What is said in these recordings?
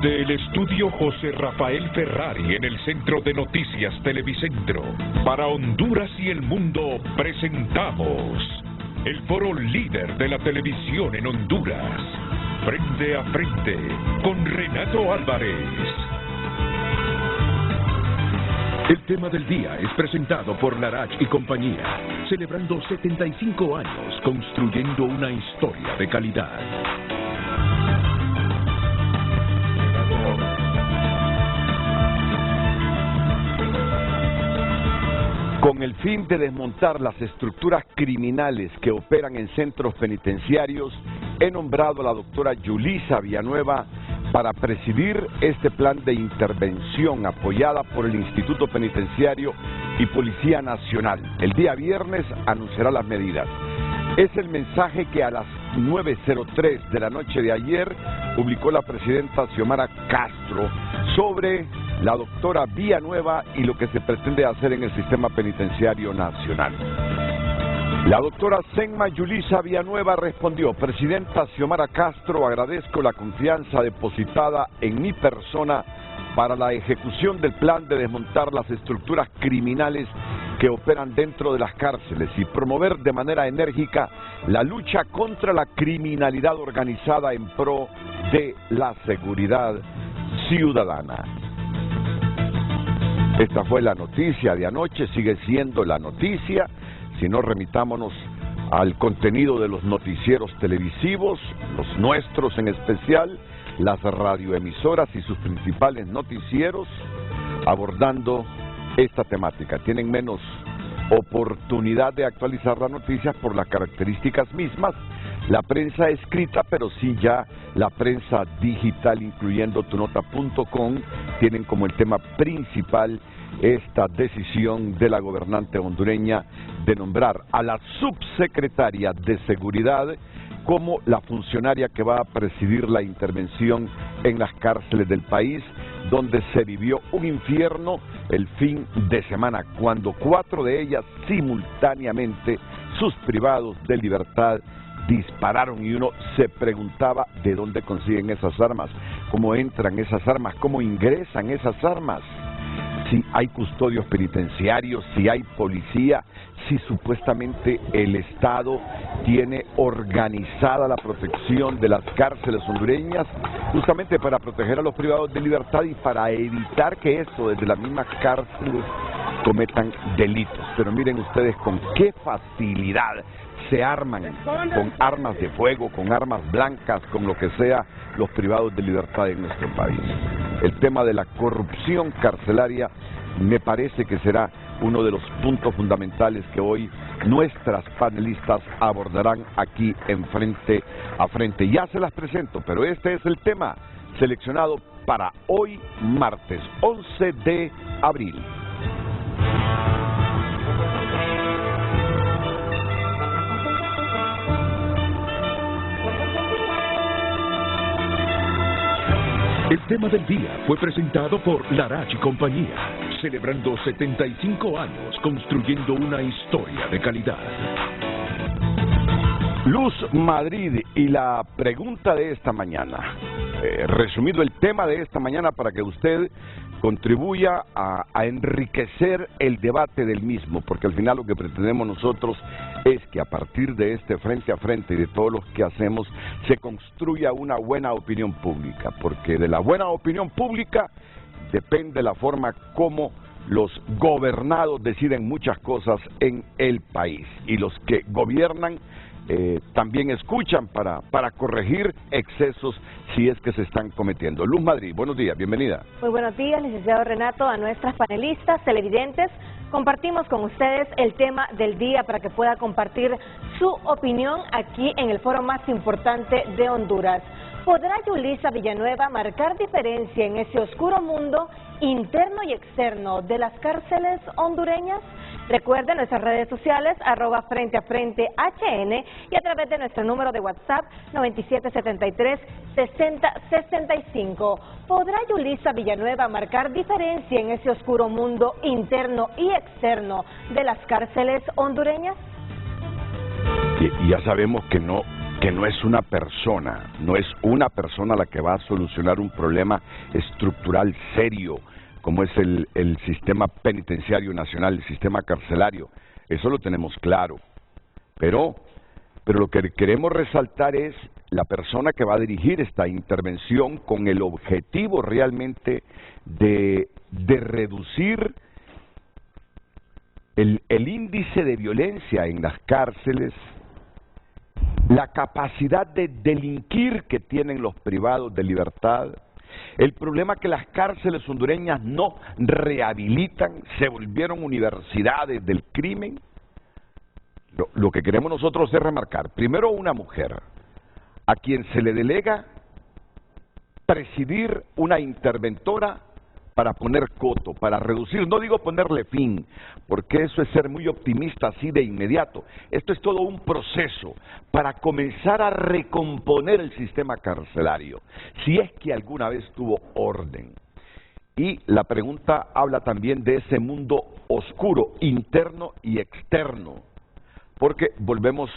Desde el estudio José Rafael Ferrari en el Centro de Noticias Televicentro, para Honduras y el mundo presentamos el foro líder de la televisión en Honduras, Frente a Frente con Renato Álvarez. El tema del día es presentado por Larach y compañía, celebrando 75 años construyendo una historia de calidad. Con el fin de desmontar las estructuras criminales que operan en centros penitenciarios, he nombrado a la doctora Yulisa Villanueva para presidir este plan de intervención apoyada por el Instituto Penitenciario y Policía Nacional. El día viernes anunciará las medidas. Es el mensaje que a las 9:03 de la noche de ayer publicó la presidenta Xiomara Castro sobre la doctora Villanueva y lo que se pretende hacer en el sistema penitenciario nacional. La doctora Senma Yulisa Villanueva respondió: Presidenta Xiomara Castro, agradezco la confianza depositada en mi persona para la ejecución del plan de desmontar las estructuras criminales que operan dentro de las cárceles y promover de manera enérgica la lucha contra la criminalidad organizada en pro de la seguridad ciudadana. Esta fue la noticia de anoche, sigue siendo la noticia. Si no, remitámonos al contenido de los noticieros televisivos, los nuestros en especial, las radioemisoras y sus principales noticieros abordando esta temática. Tienen menos oportunidad de actualizar las noticias por las características mismas. La prensa escrita, pero sí ya la prensa digital, incluyendo tunota.com, tienen como el tema principal esta decisión de la gobernante hondureña de nombrar a la subsecretaria de Seguridad como la funcionaria que va a presidir la intervención en las cárceles del país, donde se vivió un infierno el fin de semana, cuando 4 de ellas simultáneamente, sus privados de libertad, dispararon y uno se preguntaba de dónde consiguen esas armas, cómo entran esas armas, cómo ingresan esas armas, si hay custodios penitenciarios, si hay policía, si supuestamente el Estado tiene organizada la protección de las cárceles hondureñas justamente para proteger a los privados de libertad y para evitar que eso desde las mismas cárceles cometan delitos. Pero miren ustedes con qué facilidad se arman con armas de fuego, con armas blancas, con lo que sea, los privados de libertad en nuestro país. El tema de la corrupción carcelaria me parece que será uno de los puntos fundamentales que hoy nuestras panelistas abordarán aquí en Frente a Frente. Ya se las presento, pero este es el tema seleccionado para hoy, martes 11 de abril. El tema del día fue presentado por Larach y compañía, celebrando 75 años construyendo una historia de calidad. Luz Madrid, y la pregunta de esta mañana, resumido el tema de esta mañana para que usted contribuya a enriquecer el debate del mismo, porque al final lo que pretendemos nosotros es que a partir de este Frente a Frente y de todo lo que hacemos se construya una buena opinión pública, porque de la buena opinión pública depende la forma como los gobernados deciden muchas cosas en el país, y los que gobiernan también escuchan para corregir excesos si es que se están cometiendo. Luz Madrid, buenos días, bienvenida. Muy buenos días, licenciado Renato, a nuestras panelistas, televidentes. Compartimos con ustedes el tema del día para que pueda compartir su opinión aquí en el foro más importante de Honduras. ¿Podrá Yulisa Villanueva marcar diferencia en ese oscuro mundo interno y externo de las cárceles hondureñas? Recuerden nuestras redes sociales, @Frente a Frente HN, y a través de nuestro número de WhatsApp 9773-6065. ¿Podrá Yulisa Villanueva marcar diferencia en ese oscuro mundo interno y externo de las cárceles hondureñas? Y ya sabemos que no que no es una persona la que va a solucionar un problema estructural serio, como es el sistema penitenciario nacional, el sistema carcelario. Eso lo tenemos claro. Pero lo que queremos resaltar es la persona que va a dirigir esta intervención con el objetivo realmente de reducir el índice de violencia en las cárceles, la capacidad de delinquir que tienen los privados de libertad, el problema que las cárceles hondureñas no rehabilitan, se volvieron universidades del crimen. Lo que queremos nosotros es remarcar, primero, una mujer a quien se le delega presidir una interventora para poner coto, para reducir, no digo ponerle fin, porque eso es ser muy optimista así de inmediato. Esto es todo un proceso para comenzar a recomponer el sistema carcelario, si es que alguna vez tuvo orden. Y la pregunta habla también de ese mundo oscuro, interno y externo, porque volvemos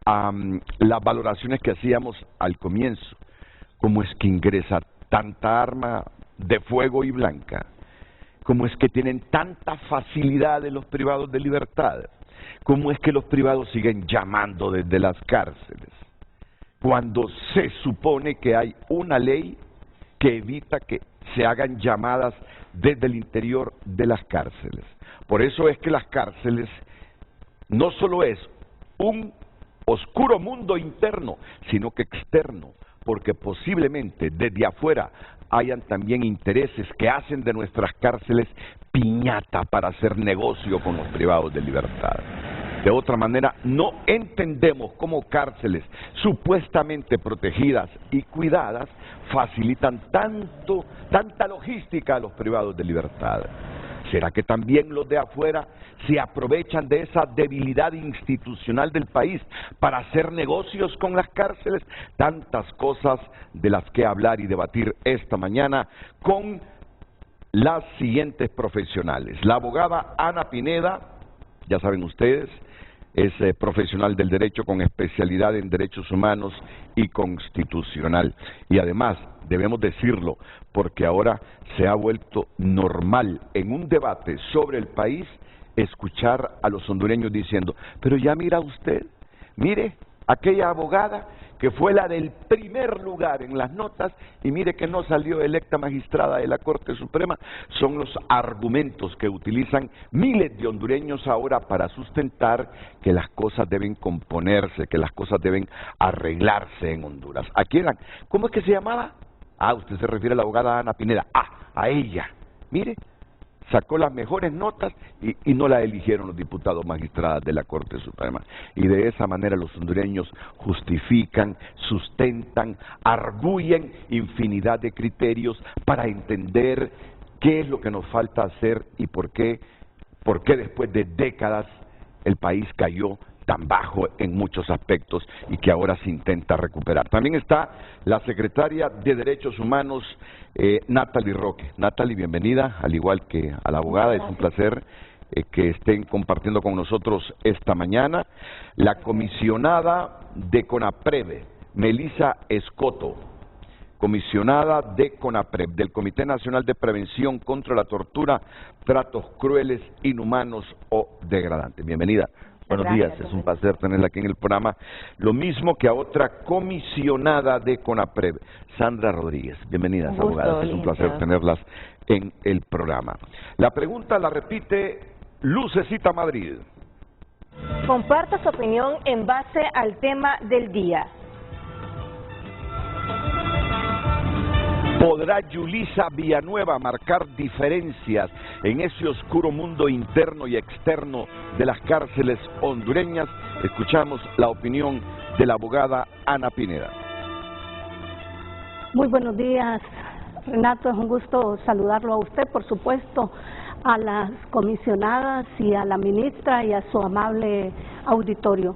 a las valoraciones que hacíamos al comienzo. ¿Cómo es que ingresa tanta arma de fuego y blanca? ¿Cómo es que tienen tanta facilidad de los privados de libertad? ¿Cómo es que los privados siguen llamando desde las cárceles? Cuando se supone que hay una ley que evita que se hagan llamadas desde el interior de las cárceles. Por eso es que las cárceles no solo es un oscuro mundo interno, sino que externo, porque posiblemente desde afuera hayan también intereses que hacen de nuestras cárceles piñata para hacer negocio con los privados de libertad. De otra manera, no entendemos cómo cárceles supuestamente protegidas y cuidadas facilitan tanta logística a los privados de libertad. ¿Será que también los de afuera se aprovechan de esa debilidad institucional del país para hacer negocios con las cárceles? Tantas cosas de las que hablar y debatir esta mañana con las siguientes profesionales. La abogada Ana Pineda, ya saben ustedes, es profesional del derecho con especialidad en derechos humanos y constitucional. Y además, debemos decirlo, porque ahora se ha vuelto normal en un debate sobre el país escuchar a los hondureños diciendo, pero ya mira usted, mire, aquella abogada que fue la del primer lugar en las notas y mire que no salió electa magistrada de la Corte Suprema. Son los argumentos que utilizan miles de hondureños ahora para sustentar que las cosas deben componerse, que las cosas deben arreglarse en Honduras. ¿A quién? ¿Cómo es que se llamaba? Ah, usted se refiere a la abogada Ana Pineda. Ah, a ella. Mire, sacó las mejores notas y no la eligieron los diputados magistradas de la Corte Suprema. Y de esa manera los hondureños justifican, sustentan, arguyen infinidad de criterios para entender qué es lo que nos falta hacer y por qué después de décadas el país cayó tan bajo en muchos aspectos y que ahora se intenta recuperar. También está la secretaria de Derechos Humanos, Natalie Roque. Natalie, bienvenida, al igual que a la abogada, es un placer que estén compartiendo con nosotros esta mañana. La comisionada de CONAPREV, Melissa Escoto, comisionada de CONAPREV, del Comité Nacional de Prevención contra la Tortura, Tratos Crueles, Inhumanos o Degradantes. Bienvenida. Buenos días, es un placer tenerla aquí en el programa. Lo mismo que a otra comisionada de CONAPREV, Sandra Rodríguez. Bienvenidas, abogadas, es un placer tenerlas en el programa. La pregunta la repite Lucecita Madrid. Comparta su opinión en base al tema del día. ¿Podrá Yulisa Villanueva marcar diferencias en ese oscuro mundo interno y externo de las cárceles hondureñas? Escuchamos la opinión de la abogada Ana Pineda. Muy buenos días, Renato, es un gusto saludarlo a usted, por supuesto, a las comisionadas y a la ministra y a su amable auditorio.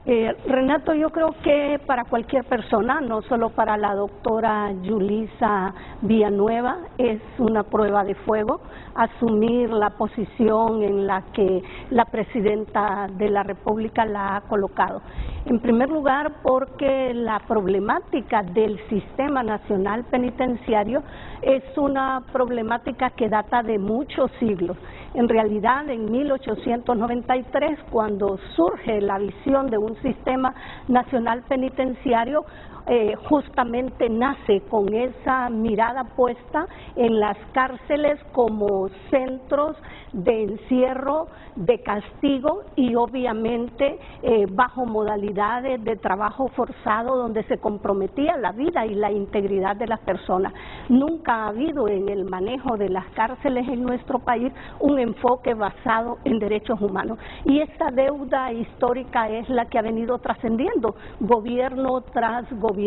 Renato, yo creo que para cualquier persona, no solo para la doctora Yulisa Villanueva, es una prueba de fuego asumir la posición en la que la presidenta de la República la ha colocado. En primer lugar, porque la problemática del Sistema Nacional Penitenciario es una problemática que data de muchos siglos. En realidad, en 1893, cuando surge la visión de un sistema nacional penitenciario, justamente nace con esa mirada puesta en las cárceles como centros de encierro, de castigo y obviamente bajo modalidades de trabajo forzado donde se comprometía la vida y la integridad de las personas. Nunca ha habido en el manejo de las cárceles en nuestro país un enfoque basado en derechos humanos, y esta deuda histórica es la que ha venido trascendiendo gobierno tras gobierno.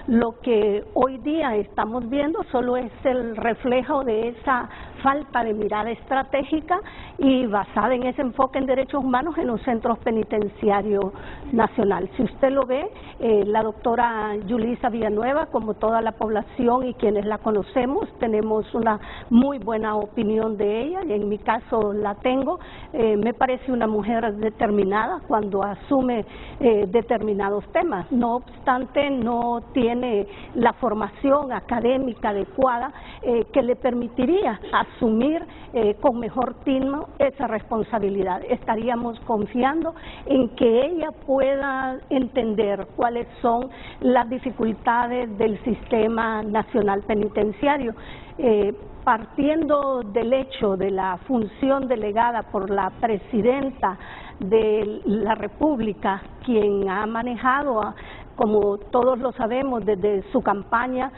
Lo que hoy día estamos viendo solo es el reflejo de esa falta de mirada estratégica y basada en ese enfoque en derechos humanos en los centros penitenciarios nacionales. Si usted lo ve, la doctora Yulisa Villanueva, como toda la población y quienes la conocemos, tenemos una muy buena opinión de ella, y en mi caso la tengo. Me parece una mujer determinada cuando asume determinados temas. No obstante, no tiene la formación académica adecuada que le permitiría asumir con mejor tino esa responsabilidad. Estaríamos confiando en que ella pueda entender cuáles son las dificultades del Sistema Nacional Penitenciario. Partiendo del hecho de la función delegada por la presidenta de la República, quien ha manejado, como todos lo sabemos, desde su campaña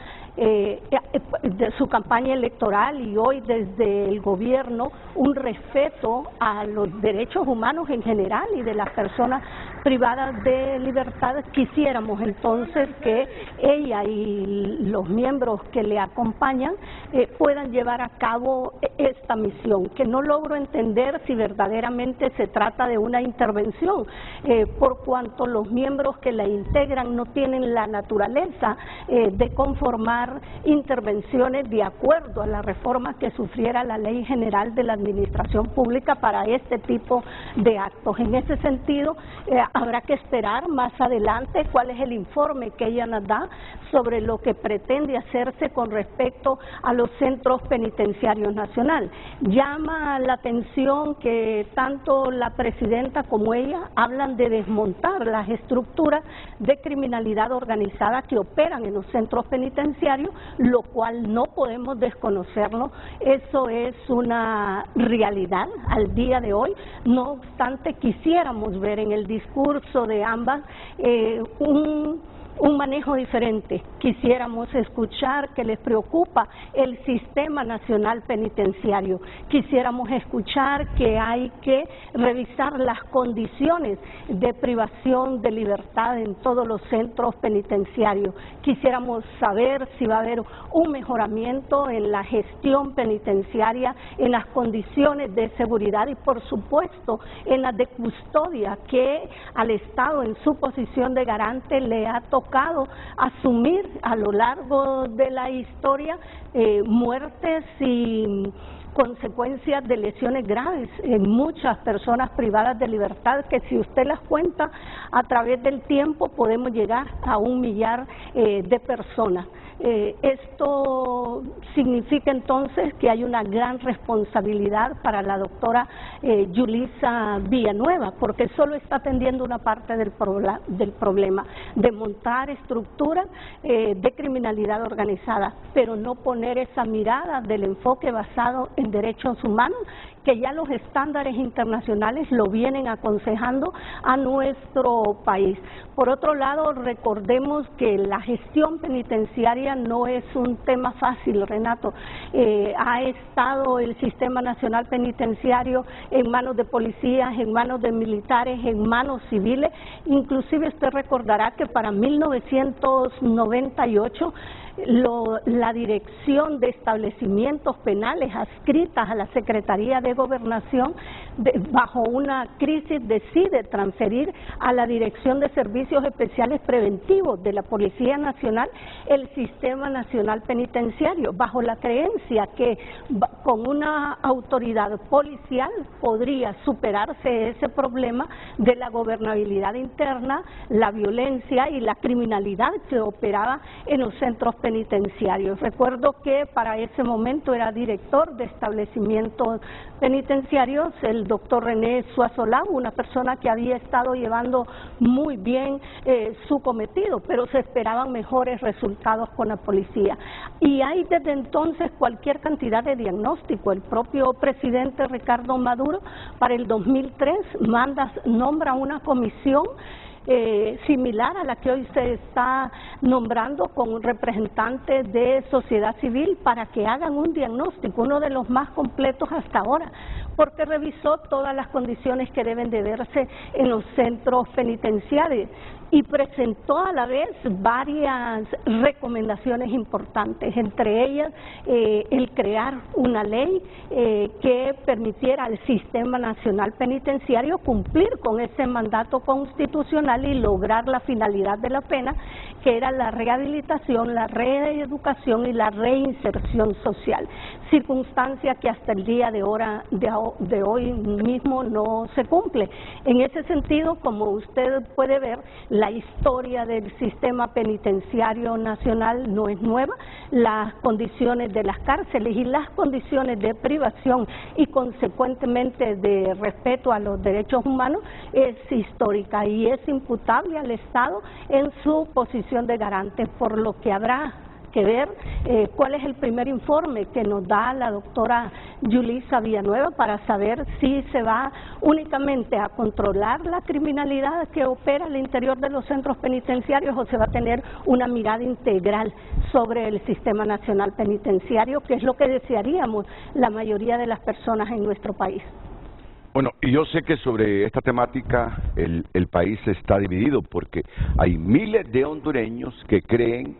electoral y hoy desde el gobierno, un respeto a los derechos humanos en general y de las personas privadas de libertad. Quisiéramos entonces que ella y los miembros que le acompañan puedan llevar a cabo esta misión, que no logro entender si verdaderamente se trata de una intervención, por cuanto los miembros que la integran no tienen la naturaleza de conformar intervenciones de acuerdo a la reforma que sufriera la Ley General de la Administración Pública para este tipo de actos. En ese sentido, habrá que esperar más adelante cuál es el informe que ella nos da sobre lo que pretende hacerse con respecto a los centros penitenciarios nacionales. Llama la atención que tanto la presidenta como ella hablan de desmontar las estructuras de criminalidad organizada que operan en los centros penitenciarios, lo cual no podemos desconocerlo. Eso es una realidad al día de hoy. No obstante, quisiéramos ver en el discurso de ambas un manejo diferente. Quisiéramos escuchar que les preocupa el Sistema Nacional Penitenciario. Quisiéramos escuchar que hay que revisar las condiciones de privación de libertad en todos los centros penitenciarios. Quisiéramos saber si va a haber un mejoramiento en la gestión penitenciaria, en las condiciones de seguridad y, por supuesto, en las de custodia que al Estado, en su posición de garante, le ha tocado asumir a lo largo de la historia muertes y consecuencias de lesiones graves en muchas personas privadas de libertad, que si usted las cuenta a través del tiempo podemos llegar a 1 millar de personas. Esto significa entonces que hay una gran responsabilidad para la doctora Yulisa Villanueva, porque solo está atendiendo una parte del problema, de montar estructuras de criminalidad organizada, pero no poner esa mirada del enfoque basado en derechos humanos, que ya los estándares internacionales lo vienen aconsejando a nuestro país. Por otro lado, recordemos que la gestión penitenciaria no es un tema fácil, Renato. Ha estado el Sistema Nacional Penitenciario en manos de policías, en manos de militares, en manos civiles. Inclusive usted recordará que para 1998 la Dirección de Establecimientos Penales adscritas a la Secretaría de Gobernación, bajo una crisis, decide transferir a la Dirección de Servicios Especiales Preventivos de la Policía Nacional el Sistema Nacional Penitenciario, bajo la creencia que con una autoridad policial podría superarse ese problema de la gobernabilidad interna, la violencia y la criminalidad que operaba en los centros penitenciarios. Recuerdo que para ese momento era director de establecimientos penitenciarios el doctor René Suazolá, una persona que había estado llevando muy bien su cometido, pero se esperaban mejores resultados con la policía. Y hay desde entonces cualquier cantidad de diagnóstico. El propio presidente Ricardo Maduro para el 2003 nombra una comisión similar a la que hoy se está nombrando, con representantes de sociedad civil para que hagan un diagnóstico, uno de los más completos hasta ahora, porque revisó todas las condiciones que deben de verse en los centros penitenciarios y presentó a la vez varias recomendaciones importantes, entre ellas el crear una ley que permitiera al Sistema Nacional Penitenciario cumplir con ese mandato constitucional y lograr la finalidad de la pena, que era la rehabilitación, la reeducación y la reinserción social, circunstancia que hasta el día de hoy mismo no se cumple. En ese sentido, como usted puede ver, la historia del sistema penitenciario nacional no es nueva. Las condiciones de las cárceles y las condiciones de privación y consecuentemente de respeto a los derechos humanos es histórica y es imputable al Estado en su posición de garante, por lo que habrá que ver cuál es el primer informe que nos da la doctora Yulisa Villanueva para saber si se va únicamente a controlar la criminalidad que opera al interior de los centros penitenciarios o se va a tener una mirada integral sobre el Sistema Nacional Penitenciario, que es lo que desearíamos la mayoría de las personas en nuestro país. Bueno, y yo sé que sobre esta temática el país está dividido porque hay miles de hondureños que creen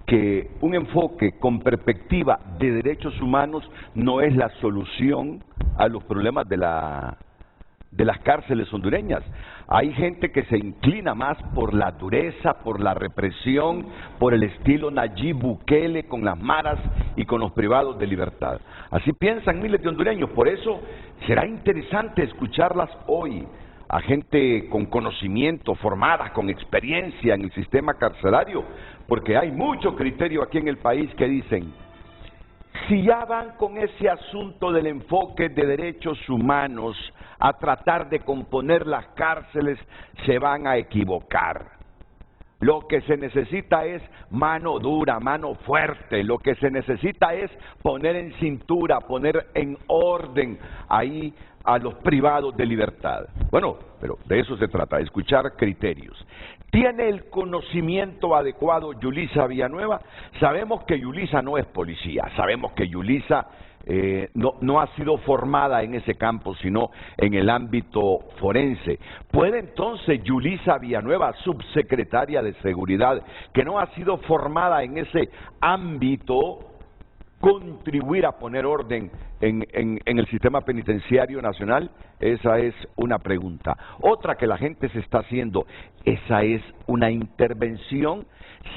que un enfoque con perspectiva de derechos humanos no es la solución a los problemas de las cárceles hondureñas. Hay gente que se inclina más por la dureza, por la represión, por el estilo Nayib Bukele con las maras y con los privados de libertad. Así piensan miles de hondureños, por eso será interesante escucharlas hoy, a gente con conocimiento, formadas, con experiencia en el sistema carcelario, porque hay mucho criterio aquí en el país que dicen, si ya van con ese asunto del enfoque de derechos humanos a tratar de componer las cárceles, se van a equivocar. Lo que se necesita es mano dura, mano fuerte. Lo que se necesita es poner en cintura, poner en orden ahí a los privados de libertad. Bueno, pero de eso se trata, de escuchar criterios. ¿Tiene el conocimiento adecuado Yulisa Villanueva? Sabemos que Yulisa no es policía, sabemos que Yulisa no ha sido formada en ese campo, sino en el ámbito forense. ¿Puede entonces Yulisa Villanueva, subsecretaria de Seguridad, que no ha sido formada en ese ámbito, contribuir a poner orden en el sistema penitenciario nacional? Esa es una pregunta. Otra que la gente se está haciendo, esa es una intervención.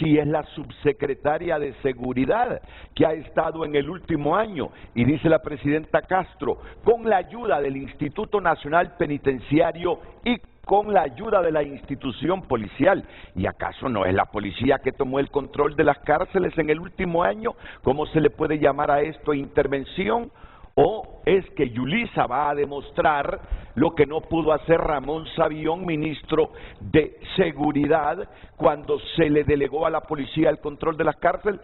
Si es la subsecretaria de Seguridad que ha estado en el último año, y dice la presidenta Castro, con la ayuda del Instituto Nacional Penitenciario y con la ayuda de la institución policial. ¿Y acaso no es la policía que tomó el control de las cárceles en el último año? ¿Cómo se le puede llamar a esto intervención? ¿O es que Yulisa va a demostrar lo que no pudo hacer Ramón Sabión, ministro de Seguridad, cuando se le delegó a la policía el control de las cárceles?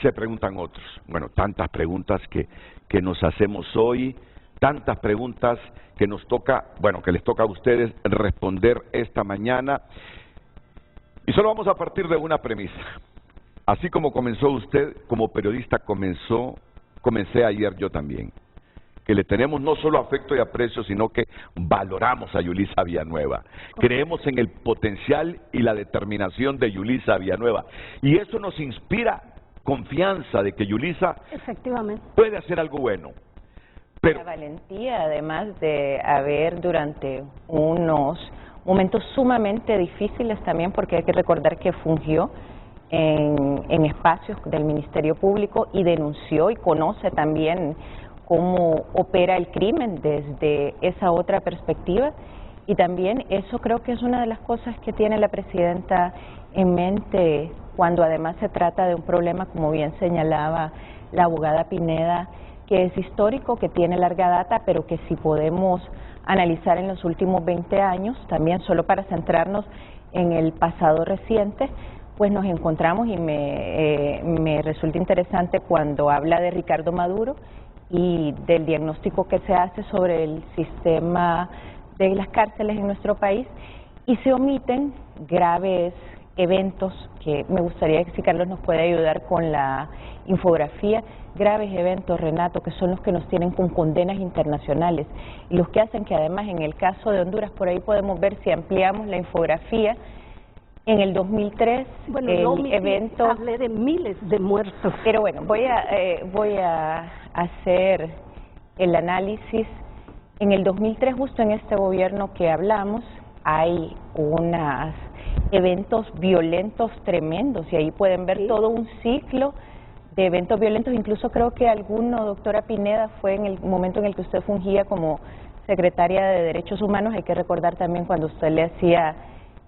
Se preguntan otros. Bueno, tantas preguntas que nos hacemos hoy, tantas preguntas que nos toca, bueno, que les toca a ustedes responder esta mañana. Y solo vamos a partir de una premisa. Así como comenzó usted, como periodista comencé ayer yo también. Que le tenemos no solo afecto y aprecio, sino que valoramos a Yulisa Villanueva. Creemos en el potencial y la determinación de Yulisa Villanueva. Y eso nos inspira confianza de que Yulisa efectivamente puede hacer algo bueno. Pero la valentía, además de haber durante unos momentos sumamente difíciles también, porque hay que recordar que fungió en espacios del Ministerio Público y denunció y conoce también cómo opera el crimen desde esa otra perspectiva. Y también eso creo que es una de las cosas que tiene la presidenta en mente cuando además se trata de un problema, como bien señalaba la abogada Pineda, que es histórico, que tiene larga data, pero que si podemos analizar en los últimos 20 años, también solo para centrarnos en el pasado reciente, pues nos encontramos y me resulta interesante cuando habla de Ricardo Maduro y del diagnóstico que se hace sobre el sistema de las cárceles en nuestro país y se omiten graves eventos que me gustaría que si Carlos nos puede ayudar con la infografía, graves eventos, Renato, que son los que nos tienen con condenas internacionales y los que hacen que además en el caso de Honduras, por ahí podemos ver si ampliamos la infografía, en el 2003 el evento... Hablé de miles de muertos. Pero bueno, voy a hacer el análisis. En el 2003, justo en este gobierno que hablamos, hay unos eventos violentos tremendos y ahí pueden ver todo un ciclo de eventos violentos. Incluso creo que alguno, doctora Pineda, fue en el momento en el que usted fungía como secretaria de Derechos Humanos. Hay que recordar también cuando usted le hacía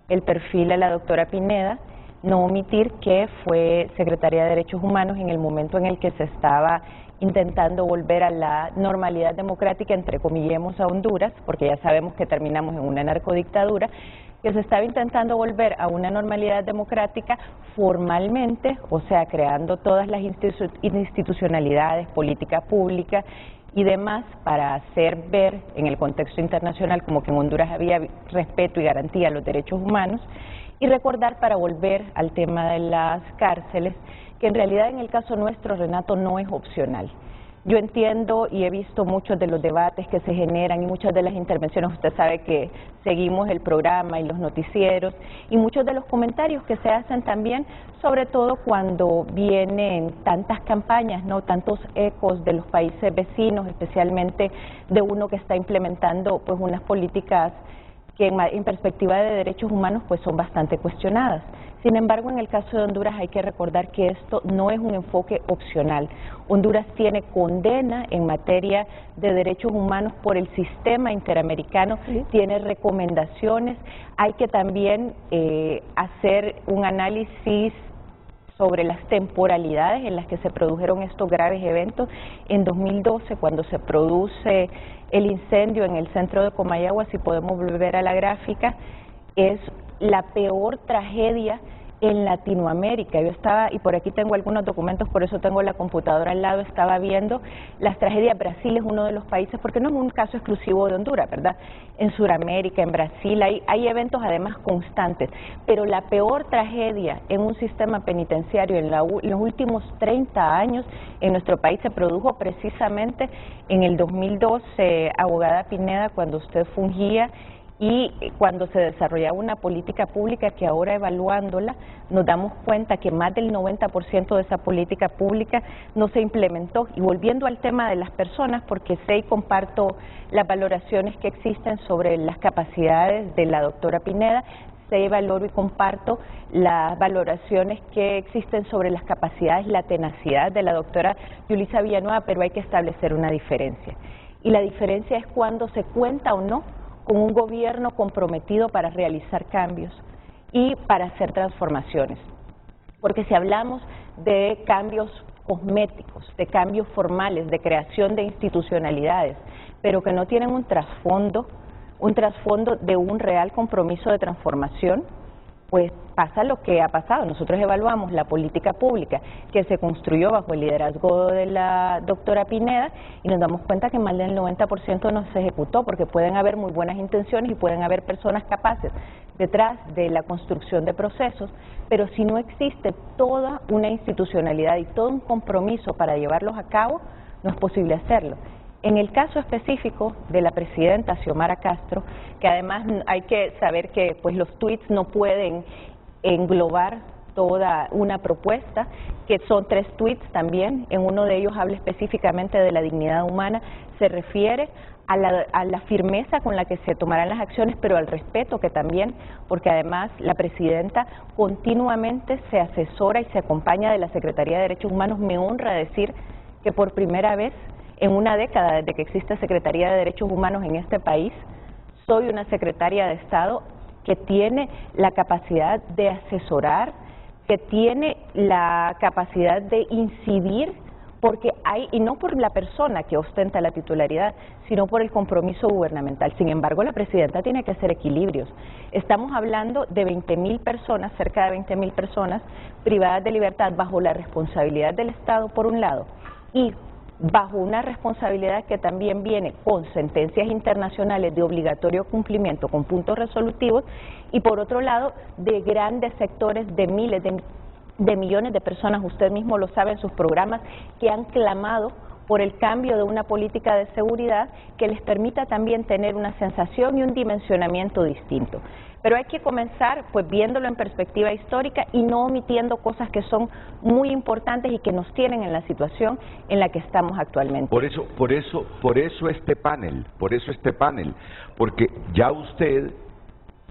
el perfil a la doctora Pineda, no omitir que fue secretaria de Derechos Humanos en el momento en el que se estaba intentando volver a la normalidad democrática, entre comillemos, a Honduras, porque ya sabemos que terminamos en una narcodictadura, que se estaba intentando volver a una normalidad democrática formalmente, o sea, creando todas las institucionalidades, política pública y demás para hacer ver en el contexto internacional como que en Honduras había respeto y garantía a los derechos humanos, y recordar para volver al tema de las cárceles, que en realidad en el caso nuestro, Renato, no es opcional. Yo entiendo y he visto muchos de los debates que se generan y muchas de las intervenciones, usted sabe que seguimos el programa y los noticieros, y muchos de los comentarios que se hacen también, sobre todo cuando vienen tantas campañas, no tantos ecos de los países vecinos, especialmente de uno que está implementando pues unas políticas que en perspectiva de derechos humanos pues son bastante cuestionadas. Sin embargo, en el caso de Honduras hay que recordar que esto no es un enfoque opcional. Honduras tiene condena en materia de derechos humanos por el sistema interamericano, tiene recomendaciones. Hay que también hacer un análisis sobre las temporalidades en las que se produjeron estos graves eventos. En 2012, cuando se produce el incendio en el centro de Comayagua, si podemos volver a la gráfica, es la peor tragedia en Latinoamérica. Yo estaba, y por aquí tengo algunos documentos, por eso tengo la computadora al lado, estaba viendo las tragedias. Brasil es uno de los países, porque no es un caso exclusivo de Honduras, ¿verdad? En Sudamérica, en Brasil, hay eventos además constantes, pero la peor tragedia en un sistema penitenciario en los últimos 30 años en nuestro país se produjo precisamente en el 2012, abogada Pineda, cuando usted fungía, y cuando se desarrollaba una política pública que ahora evaluándola nos damos cuenta que más del 90% de esa política pública no se implementó. Y volviendo al tema de las personas, porque sé y comparto las valoraciones que existen sobre las capacidades de la doctora Pineda, sé y valoro y comparto las valoraciones que existen sobre las capacidades, la tenacidad de la doctora Yulisa Villanueva, pero hay que establecer una diferencia. Y la diferencia es cuando se cuenta o no con un gobierno comprometido para realizar cambios y para hacer transformaciones. Porque si hablamos de cambios cosméticos, de cambios formales, de creación de institucionalidades, pero que no tienen un trasfondo de un real compromiso de transformación, pues pasa lo que ha pasado. Nosotros evaluamos la política pública que se construyó bajo el liderazgo de la doctora Pineda y nos damos cuenta que más del 90% no se ejecutó, porque pueden haber muy buenas intenciones y pueden haber personas capaces detrás de la construcción de procesos, pero si no existe toda una institucionalidad y todo un compromiso para llevarlos a cabo, no es posible hacerlo. En el caso específico de la presidenta Xiomara Castro, que además hay que saber que pues los tweets no pueden englobar toda una propuesta, que son 3 tweets también. En uno de ellos habla específicamente de la dignidad humana, se refiere a la firmeza con la que se tomarán las acciones, pero al respeto que también, porque además la presidenta continuamente se asesora y se acompaña de la Secretaría de Derechos Humanos. Me honra decir que por primera vez en una década desde que existe Secretaría de Derechos Humanos en este país, soy una secretaria de Estado que tiene la capacidad de asesorar, que tiene la capacidad de incidir, porque hay, y no por la persona que ostenta la titularidad, sino por el compromiso gubernamental. Sin embargo, la presidenta tiene que hacer equilibrios. Estamos hablando de 20.000 personas, cerca de 20.000 personas privadas de libertad bajo la responsabilidad del Estado, por un lado, y bajo una responsabilidad que también viene con sentencias internacionales de obligatorio cumplimiento con puntos resolutivos, y por otro lado de grandes sectores de miles de millones de personas, usted mismo lo sabe en sus programas, que han clamado por el cambio de una política de seguridad que les permita también tener una sensación y un dimensionamiento distinto. Pero hay que comenzar pues viéndolo en perspectiva histórica y no omitiendo cosas que son muy importantes y que nos tienen en la situación en la que estamos actualmente. Por eso este panel, porque ya usted,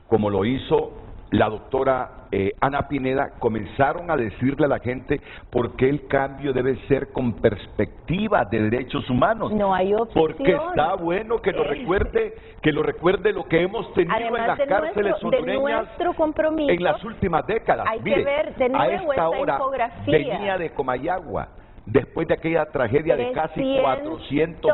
como lo hizo la doctora Ana Pineda, comenzaron a decirle a la gente por qué el cambio debe ser con perspectiva de derechos humanos. No hay opción. Porque está bueno que lo recuerde lo que hemos tenido además en las cárceles hondureñas en las últimas décadas. Hay Mire, que ver de nuevo a esta hora infografía. venía de Comayagua, después de aquella tragedia de casi 400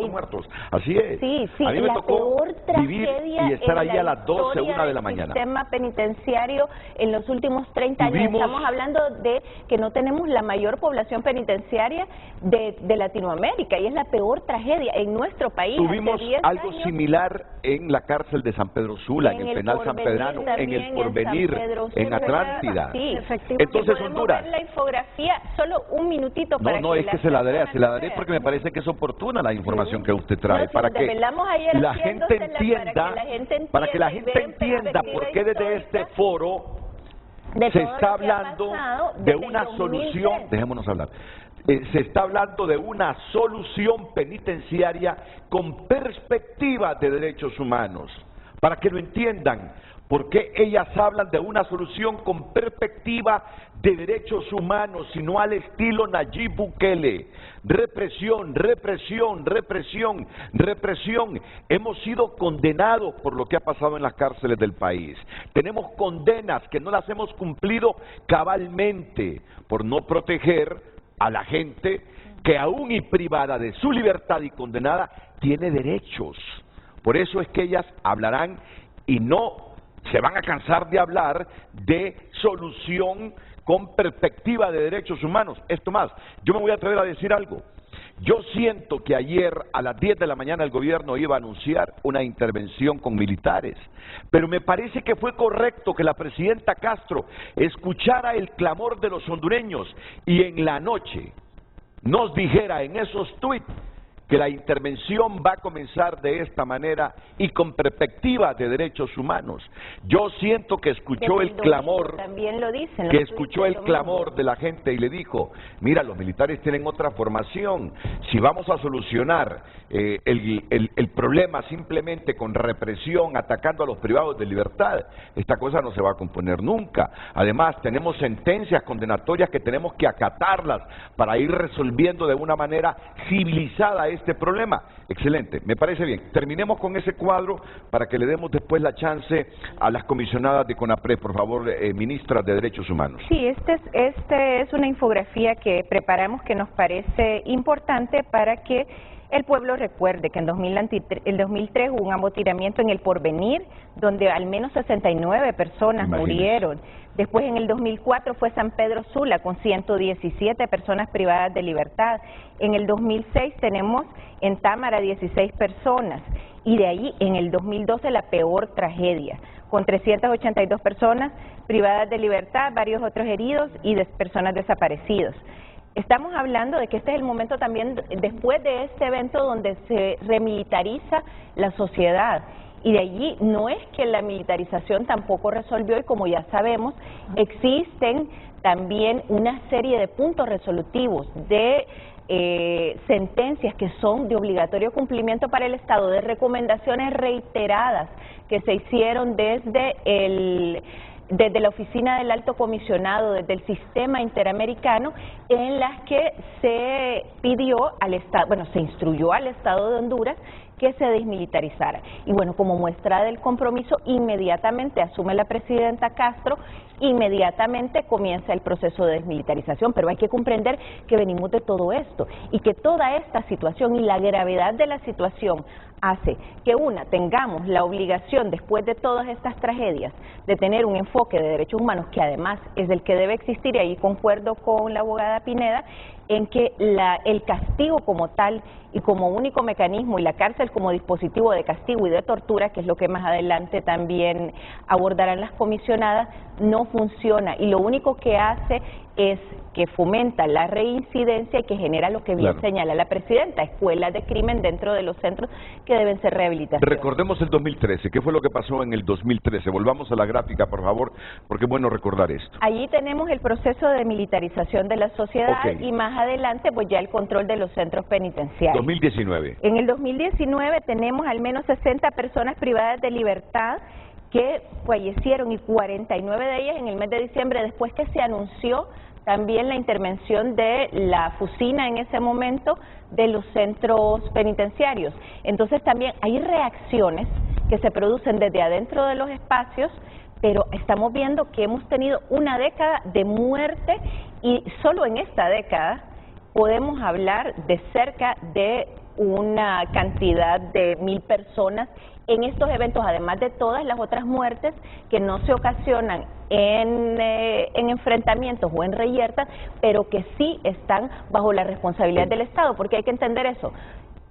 muertos, Así es. Sí, a mí me tocó vivir y estar ahí a las 12, 1 de la mañana. El sistema penitenciario en los últimos 30 años, estamos hablando de que no tenemos la mayor población penitenciaria de Latinoamérica, y es la peor tragedia en nuestro país. Tuvimos algo similar en la cárcel de San Pedro Sula, en el penal San Pedrano, en el Porvenir, en Atlántida. Sí, entonces Honduras. Ver la infografía, solo un minutito para es que se la daré porque me parece que es oportuna la información que usted trae, para que la gente entienda, por qué desde este foro se está hablando de una solución, dejémonos hablar, se está hablando de una solución penitenciaria con perspectiva de derechos humanos, para que lo entiendan. ¿Por qué ellas hablan de una solución con perspectiva de derechos humanos, sino al estilo Nayib Bukele? Represión, represión, represión, represión. Hemos sido condenados por lo que ha pasado en las cárceles del país. Tenemos condenas que no las hemos cumplido cabalmente por no proteger a la gente que aún y privada de su libertad y condenada tiene derechos. Por eso es que ellas hablarán y no se van a cansar de hablar de solución con perspectiva de derechos humanos. Esto más, yo me voy a atrever a decir algo. Yo siento que ayer a las 10 de la mañana el gobierno iba a anunciar una intervención con militares, pero me parece que fue correcto que la presidenta Castro escuchara el clamor de los hondureños y en la noche nos dijera en esos tuits que la intervención va a comenzar de esta manera y con perspectiva de derechos humanos. Yo siento que escuchó el clamor, de la gente y le dijo, mira, los militares tienen otra formación, si vamos a solucionar el problema simplemente con represión, atacando a los privados de libertad, esta cosa no se va a componer nunca. Además, tenemos sentencias condenatorias que tenemos que acatarlas para ir resolviendo de una manera civilizada este problema. Excelente, me parece bien. Terminemos con ese cuadro para que le demos después la chance a las comisionadas de CONAPRED, por favor, ministras de Derechos Humanos. Sí, este es una infografía que preparamos que nos parece importante para que el pueblo recuerde que en el 2003 hubo un amotinamiento en el Porvenir, donde al menos 69 personas murieron. Después en el 2004 fue San Pedro Sula con 117 personas privadas de libertad. En el 2006 tenemos en Támara 16 personas y de ahí en el 2012 la peor tragedia, con 382 personas privadas de libertad, varios otros heridos y personas desaparecidos. Estamos hablando de que este es el momento también, después de este evento, donde se remilitariza la sociedad Y de allí no es que la militarización tampoco resolvió, y como ya sabemos, existen también una serie de puntos resolutivos de sentencias que son de obligatorio cumplimiento para el Estado, de recomendaciones reiteradas que se hicieron desde la oficina del Alto Comisionado, desde el sistema interamericano, en las que se pidió al Estado, bueno, se instruyó al Estado de Honduras que se desmilitarizara. Y bueno, como muestra del compromiso, inmediatamente asume la presidenta Castro, inmediatamente comienza el proceso de desmilitarización, pero hay que comprender que venimos de todo esto y que toda esta situación y la gravedad de la situación hace que tengamos la obligación, después de todas estas tragedias, de tener un enfoque de derechos humanos que además es el que debe existir, y ahí concuerdo con la abogada Pineda, en que el castigo como tal y como único mecanismo, y la cárcel como dispositivo de castigo y de tortura, que es lo que más adelante también abordarán las comisionadas, no funciona, y lo único que hace es que fomenta la reincidencia y que genera lo que bien señala la presidenta, escuelas de crimen dentro de los centros que deben ser rehabilitados. Recordemos el 2013, ¿qué fue lo que pasó en el 2013? Volvamos a la gráfica, por favor, porque es bueno recordar esto. Allí tenemos el proceso de militarización de la sociedad, y más adelante pues ya el control de los centros penitenciarios. 2019. En el 2019 tenemos al menos 60 personas privadas de libertad que fallecieron, y 49 de ellas en el mes de diciembre, después que se anunció también la intervención de la FUSINA en ese momento de los centros penitenciarios. Entonces también hay reacciones que se producen desde adentro de los espacios, pero estamos viendo que hemos tenido una década de muerte, y solo en esta década podemos hablar de cerca de una cantidad de 1,000 personas en estos eventos, además de todas las otras muertes que no se ocasionan en enfrentamientos o en reyertas, pero que sí están bajo la responsabilidad del Estado, porque hay que entender eso.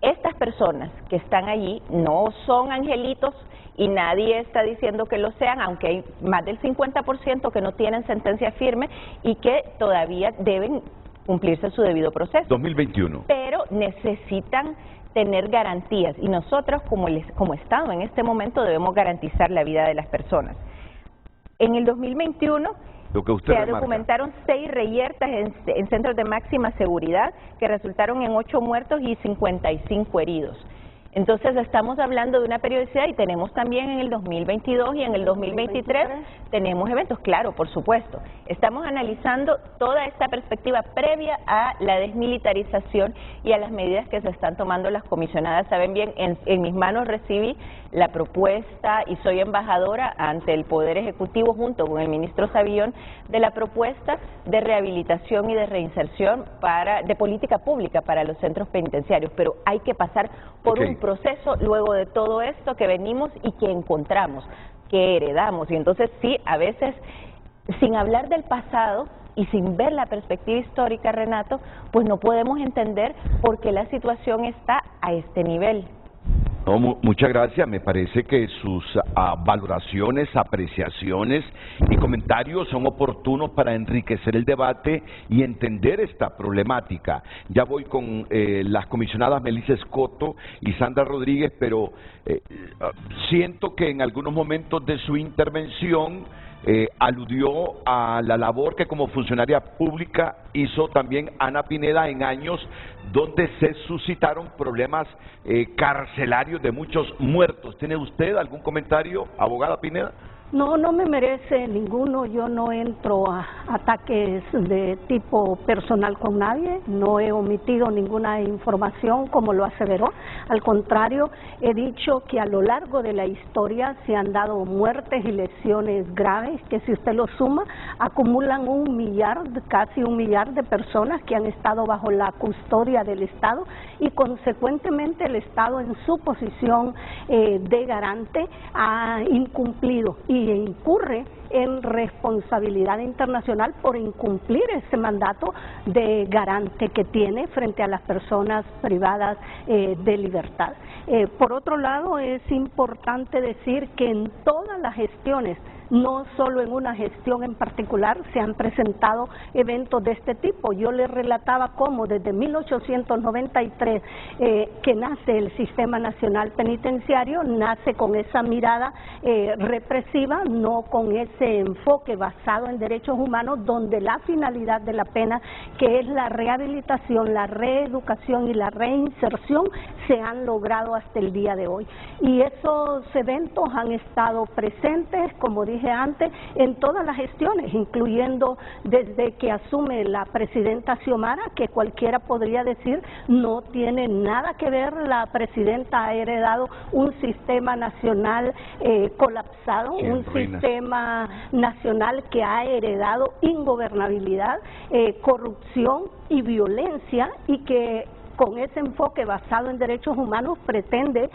Estas personas que están allí no son angelitos, y nadie está diciendo que lo sean, aunque hay más del 50% que no tienen sentencia firme y que todavía deben cumplirse su debido proceso. 2021. Pero necesitan tener garantías, y nosotros como Estado en este momento debemos garantizar la vida de las personas. En el 2021 se documentaron 6 reyertas en centros de máxima seguridad que resultaron en 8 muertos y 55 heridos. Entonces estamos hablando de una periodicidad, y tenemos también en el 2022 y en el 2023 tenemos eventos, claro, por supuesto. Estamos analizando toda esta perspectiva previa a la desmilitarización y a las medidas que se están tomando las comisionadas. Saben bien, en mis manos recibí la propuesta y soy embajadora ante el Poder Ejecutivo junto con el ministro Savillón de la propuesta de rehabilitación y de reinserción de política pública para los centros penitenciarios, pero hay que pasar por un proceso luego de todo esto que venimos y que encontramos, que heredamos, y entonces sí, a veces sin hablar del pasado y sin ver la perspectiva histórica, Renato, pues no podemos entender por qué la situación está a este nivel. No, muchas gracias. Me parece que sus valoraciones, apreciaciones y comentarios son oportunos para enriquecer el debate y entender esta problemática. Ya voy con las comisionadas Melissa Escoto y Sandra Rodríguez, pero siento que en algunos momentos de su intervención aludió a la labor que como funcionaria pública hizo también Ana Pineda en años donde se suscitaron problemas carcelarios de muchos muertos. ¿Tiene usted algún comentario, abogada Pineda? No, no me merece ninguno. Yo no entro a ataques de tipo personal con nadie, no he omitido ninguna información como lo aseveró. Al contrario, he dicho que a lo largo de la historia se han dado muertes y lesiones graves, que si usted lo suma, acumulan casi un millar de personas que han estado bajo la custodia del Estado, y consecuentemente el Estado en su posición de garante ha incumplido y incurre en responsabilidad internacional por incumplir ese mandato de garante que tiene frente a las personas privadas de libertad. Por otro lado, es importante decir que en todas las gestiones no solo en una gestión en particular se han presentado eventos de este tipo. Yo les relataba cómo desde 1893 que nace el Sistema Nacional Penitenciario, nace con esa mirada represiva, no con ese enfoque basado en derechos humanos, donde la finalidad de la pena, que es la rehabilitación, la reeducación y la reinserción, se han logrado hasta el día de hoy. Y esos eventos han estado presentes, como dije antes, en todas las gestiones, incluyendo desde que asume la presidenta Xiomara, que cualquiera podría decir no tiene nada que ver. La presidenta ha heredado un sistema nacional colapsado, un sistema nacional que ha heredado ingobernabilidad, corrupción y violencia, y que con ese enfoque basado en derechos humanos pretende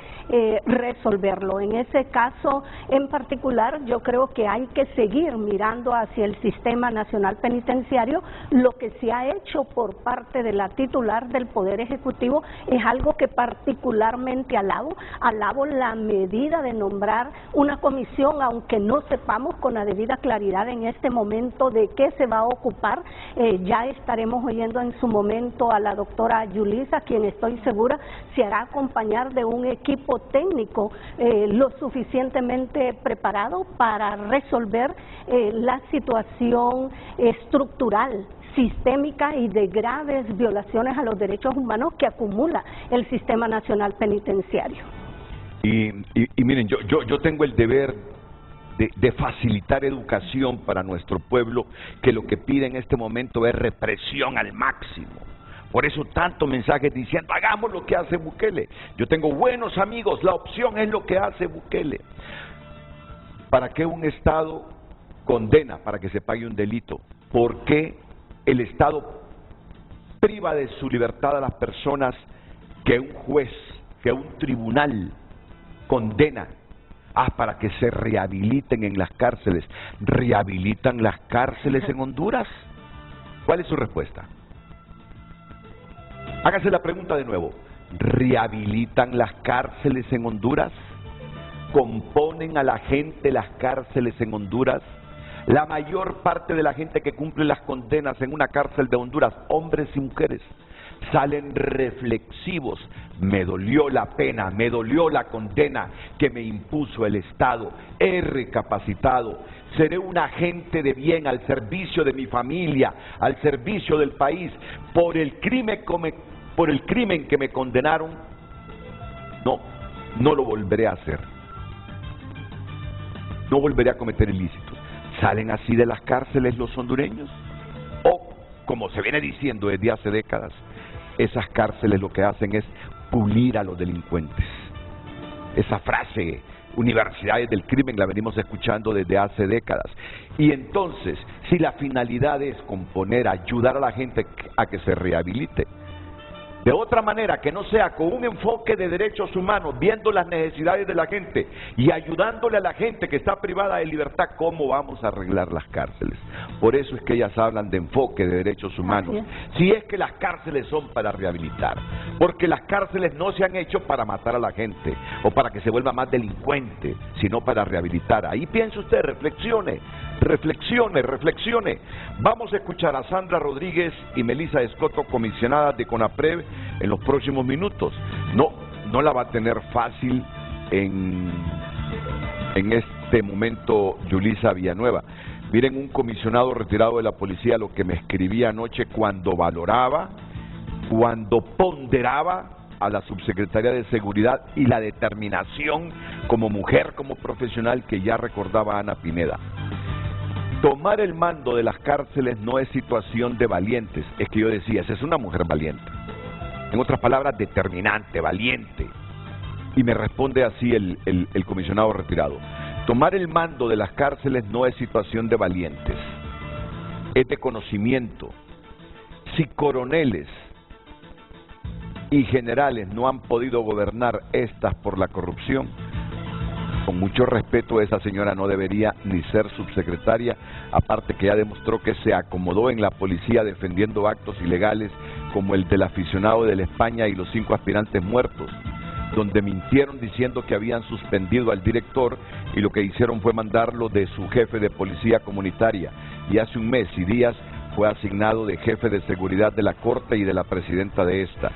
resolverlo. En ese caso en particular, yo creo que hay que seguir mirando hacia el Sistema Nacional Penitenciario. Lo que se ha hecho por parte de la titular del Poder Ejecutivo es algo que particularmente alabo la medida de nombrar una comisión, aunque no sepamos con la debida claridad en este momento de qué se va a ocupar. Ya estaremos oyendo en su momento a la doctora Yulisa, quien estoy segura se hará acompañar de un equipo técnico lo suficientemente preparado para resolver la situación estructural, sistémica y de graves violaciones a los derechos humanos que acumula el Sistema Nacional Penitenciario. Y miren, yo tengo el deber de facilitar educación para nuestro pueblo, que lo que pide en este momento es represión al máximo. Por eso tantos mensajes diciendo, hagamos lo que hace Bukele. Yo tengo buenos amigos, la opción es lo que hace Bukele. ¿Para qué un Estado condena para que se pague un delito? ¿Por qué el Estado priva de su libertad a las personas que un juez, que un tribunal condena? Para que se rehabiliten en las cárceles. ¿Rehabilitan las cárceles en Honduras? ¿Cuál es su respuesta? Hágase la pregunta de nuevo. ¿Rehabilitan las cárceles en Honduras? ¿Componen a la gente las cárceles en Honduras? La mayor parte de la gente que cumple las condenas en una cárcel de Honduras, hombres y mujeres, salen reflexivos. Me dolió la pena, me dolió la condena que me impuso el Estado. He recapacitado. Seré un agente de bien al servicio de mi familia, al servicio del país. Por el crimen que me condenaron, no lo volveré a hacer. No volveré a cometer ilícitos. ¿Salen así de las cárceles los hondureños? O, como se viene diciendo desde hace décadas, esas cárceles lo que hacen es pulir a los delincuentes. Esa frase, universidades del crimen, la venimos escuchando desde hace décadas. Y entonces, si la finalidad es componer, ayudar a la gente a que se rehabilite, de otra manera que no sea con un enfoque de derechos humanos, viendo las necesidades de la gente y ayudándole a la gente que está privada de libertad, ¿cómo vamos a arreglar las cárceles? Por eso es que ellas hablan de enfoque de derechos humanos. Si es que las cárceles son para rehabilitar, porque las cárceles no se han hecho para matar a la gente o para que se vuelva más delincuente, sino para rehabilitar. Ahí piense usted, reflexione. Vamos a escuchar a Sandra Rodríguez y Melissa Escoto, comisionadas de CONAPREV, en los próximos minutos. No la va a tener fácil en este momento Yulisa Villanueva. Miren, un comisionado retirado de la policía lo que me escribía anoche cuando valoraba, cuando ponderaba a la subsecretaria de Seguridad y la determinación como mujer, como profesional, que ya recordaba Ana Pineda. Tomar el mando de las cárceles no es situación de valientes. Es que yo decía, esa es una mujer valiente. En otras palabras, determinante, valiente. Y me responde así el comisionado retirado. Tomar el mando de las cárceles no es situación de valientes. Es de conocimiento. Si coroneles y generales no han podido gobernar estas por la corrupción, con mucho respeto, esa señora no debería ni ser subsecretaria, aparte que ya demostró que se acomodó en la policía defendiendo actos ilegales como el del aficionado de la España y los 5 aspirantes muertos. donde mintieron diciendo que habían suspendido al director y lo que hicieron fue mandarlo de su jefe de policía comunitaria, y hace un mes y días fue asignado de jefe de seguridad de la Corte y de la presidenta de esta.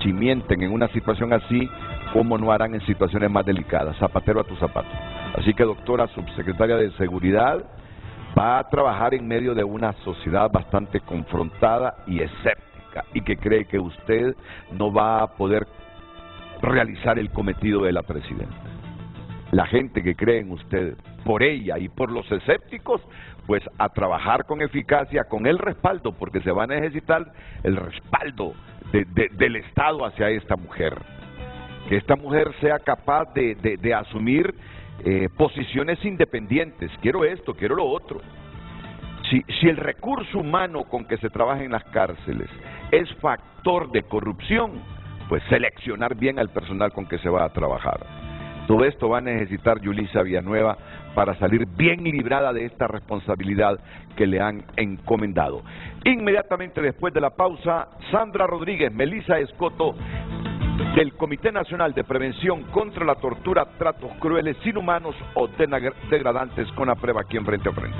Si mienten en una situación así, ¿cómo no harán en situaciones más delicadas? Zapatero a tu zapato. Así que, doctora subsecretaria de Seguridad, va a trabajar en medio de una sociedad bastante confrontada y escéptica, y que cree que usted no va a poder realizar el cometido de la presidenta. La gente que cree en usted, por ella y por los escépticos, pues a trabajar con eficacia, con el respaldo, porque se va a necesitar el respaldo del Estado hacia esta mujer. Que esta mujer sea capaz de asumir posiciones independientes. Quiero esto, quiero lo otro. Si el recurso humano con que se trabaja en las cárceles es factor de corrupción, pues seleccionar bien al personal con que se va a trabajar. Todo esto va a necesitar Yulisa Villanueva para salir bien librada de esta responsabilidad que le han encomendado. Inmediatamente después de la pausa, Sandra Rodríguez, Melissa Escoto, del Comité Nacional de Prevención contra la Tortura, Tratos Crueles, Inhumanos o Degradantes, con la prueba aquí en Frente a Frente.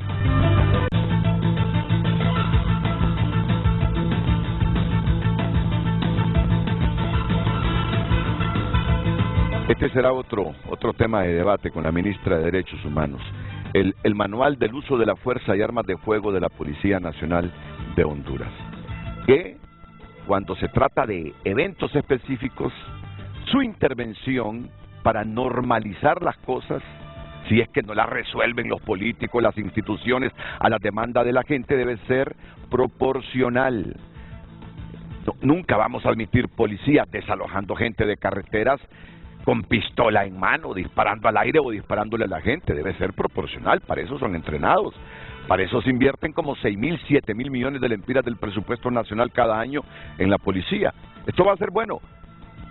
Este será otro tema de debate con la ministra de Derechos Humanos. El manual del uso de la fuerza y armas de fuego de la Policía Nacional de Honduras. Que cuando se trata de eventos específicos, su intervención para normalizar las cosas, si es que no las resuelven los políticos, las instituciones, a la demanda de la gente, debe ser proporcional. Nunca vamos a admitir policías desalojando gente de carreteras con pistola en mano, disparando al aire o disparándole a la gente. Debe ser proporcional, para eso son entrenados. Para eso se invierten como 6.000, 7.000 millones de lempiras del presupuesto nacional cada año en la policía. Esto va a ser bueno,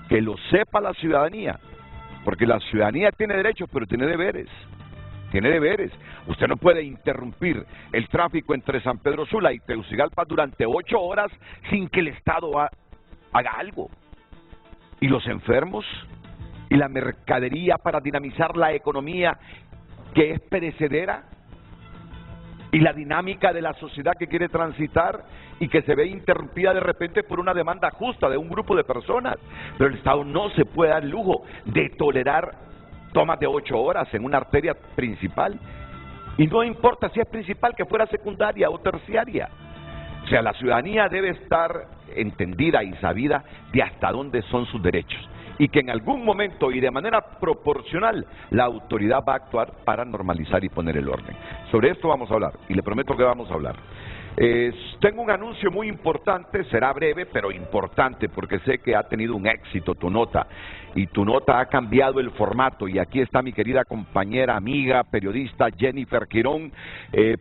que lo sepa la ciudadanía, porque la ciudadanía tiene derechos, pero tiene deberes. Tiene deberes. Usted no puede interrumpir el tráfico entre San Pedro Sula y Tegucigalpa durante 8 horas sin que el Estado haga algo. ¿Y los enfermos? ¿Y la mercadería para dinamizar la economía que es perecedera? ¿Y la dinámica de la sociedad que quiere transitar y que se ve interrumpida de repente por una demanda justa de un grupo de personas? Pero el Estado no se puede dar el lujo de tolerar tomas de 8 horas en una arteria principal. Y no importa si es principal, que fuera secundaria o terciaria. O sea, la ciudadanía debe estar entendida y sabida de hasta dónde son sus derechos. Y que en algún momento y de manera proporcional la autoridad va a actuar para normalizar y poner el orden. Sobre esto vamos a hablar, y le prometo que vamos a hablar. Tengo un anuncio muy importante, será breve pero importante, porque sé que ha tenido un éxito tu nota, y tu nota ha cambiado el formato, y aquí está mi querida compañera, amiga, periodista Jennifer Quirón,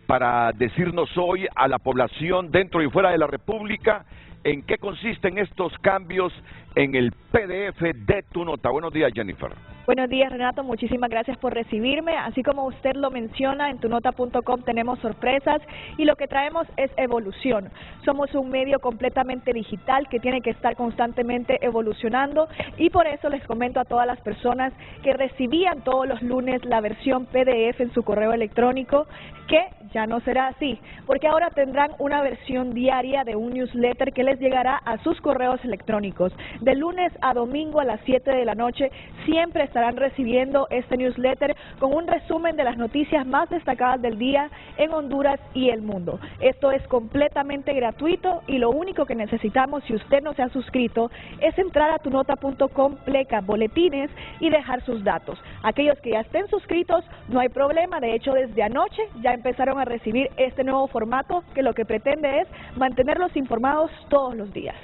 para decirnos hoy a la población dentro y fuera de la República en qué consisten estos cambios en el PDF de tu nota. Buenos días, Jennifer. Buenos días, Renato, muchísimas gracias por recibirme. Así como usted lo menciona, en tunota.com tenemos sorpresas y lo que traemos es evolución. Somos un medio completamente digital que tiene que estar constantemente evolucionando, y por eso les comento a todas las personas que recibían todos los lunes la versión PDF en su correo electrónico que ya no será así, porque ahora tendrán una versión diaria de un newsletter que les llegará a sus correos electrónicos. De lunes a domingo a las 7 de la noche siempre estarán recibiendo este newsletter con un resumen de las noticias más destacadas del día en Honduras y el mundo. Esto es completamente gratuito y lo único que necesitamos, si usted no se ha suscrito, es entrar a tunota.com, boletines y dejar sus datos. Aquellos que ya estén suscritos, no hay problema. De hecho, desde anoche ya empezaron a recibir este nuevo formato que lo que pretende es mantenerlos informados todos los días.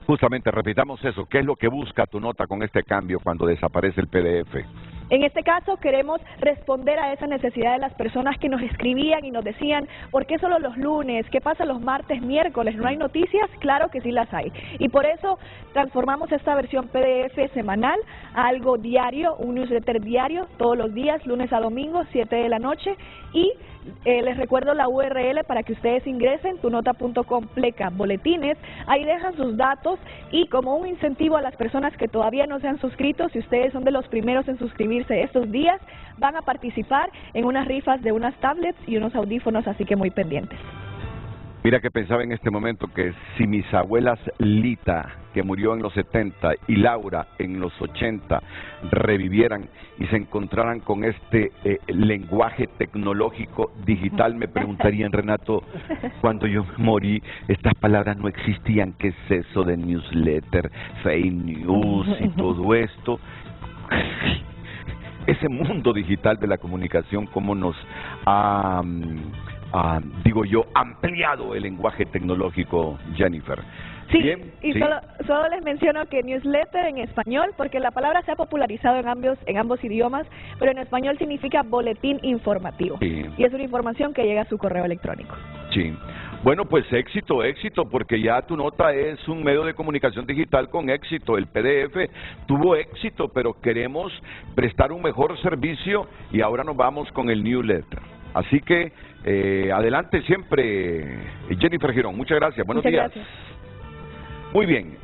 Justamente, repitamos eso. ¿Qué es lo que busca tu nota con este cambio cuando desaparece el PDF? En este caso queremos responder a esa necesidad de las personas que nos escribían y nos decían, ¿por qué solo los lunes? ¿Qué pasa los martes, miércoles? ¿No hay noticias? Claro que sí las hay. Y por eso transformamos esta versión PDF semanal a algo diario, un newsletter diario, todos los días, lunes a domingo, 7 de la noche, y Les recuerdo la URL para que ustedes ingresen, tunota.com/boletines, ahí dejan sus datos y como un incentivo a las personas que todavía no se han suscrito, si ustedes son de los primeros en suscribirse estos días, van a participar en unas rifas de unas tablets y unos audífonos, así que muy pendientes. Mira que pensaba en este momento que si mis abuelas Lita, que murió en los 70, y Laura en los 80, revivieran y se encontraran con este lenguaje tecnológico digital, me preguntarían, Renato, cuando yo morí, estas palabras no existían, ¿qué es eso de newsletter, fake news y todo esto? Ese mundo digital de la comunicación, cómo nos ha... digo yo, ampliado el lenguaje tecnológico, Jennifer. Sí, Bien, y sí. solo les menciono que newsletter en español, porque la palabra se ha popularizado en ambos idiomas, pero en español significa boletín informativo. Sí. Y es una información que llega a su correo electrónico. Sí. Bueno, pues éxito, porque ya Tu Nota es un medio de comunicación digital con éxito. El PDF tuvo éxito, pero queremos prestar un mejor servicio y ahora nos vamos con el newsletter. Así que adelante siempre, Jennifer Girón. Muchas gracias. Buenos días. Gracias. Muy bien.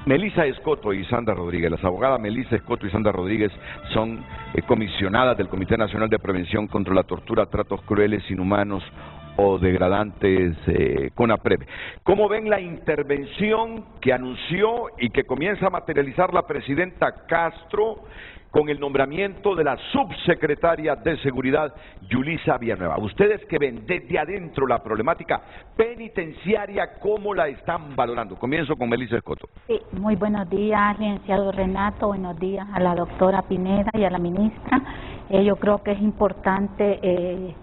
Melissa Escoto y Sandra Rodríguez, las abogadas Melissa Escoto y Sandra Rodríguez son comisionadas del Comité Nacional de Prevención contra la Tortura, Tratos Crueles, Inhumanos o Degradantes, CONAPRED. ¿Cómo ven la intervención que anunció y que comienza a materializar la presidenta Castro con el nombramiento de la subsecretaria de Seguridad, Yulisa Villanueva? Ustedes que ven desde adentro la problemática penitenciaria, ¿cómo la están valorando? Comienzo con Melissa Escoto. Sí, muy buenos días, licenciado Renato, buenos días a la doctora Pineda y a la ministra. Yo creo que es importante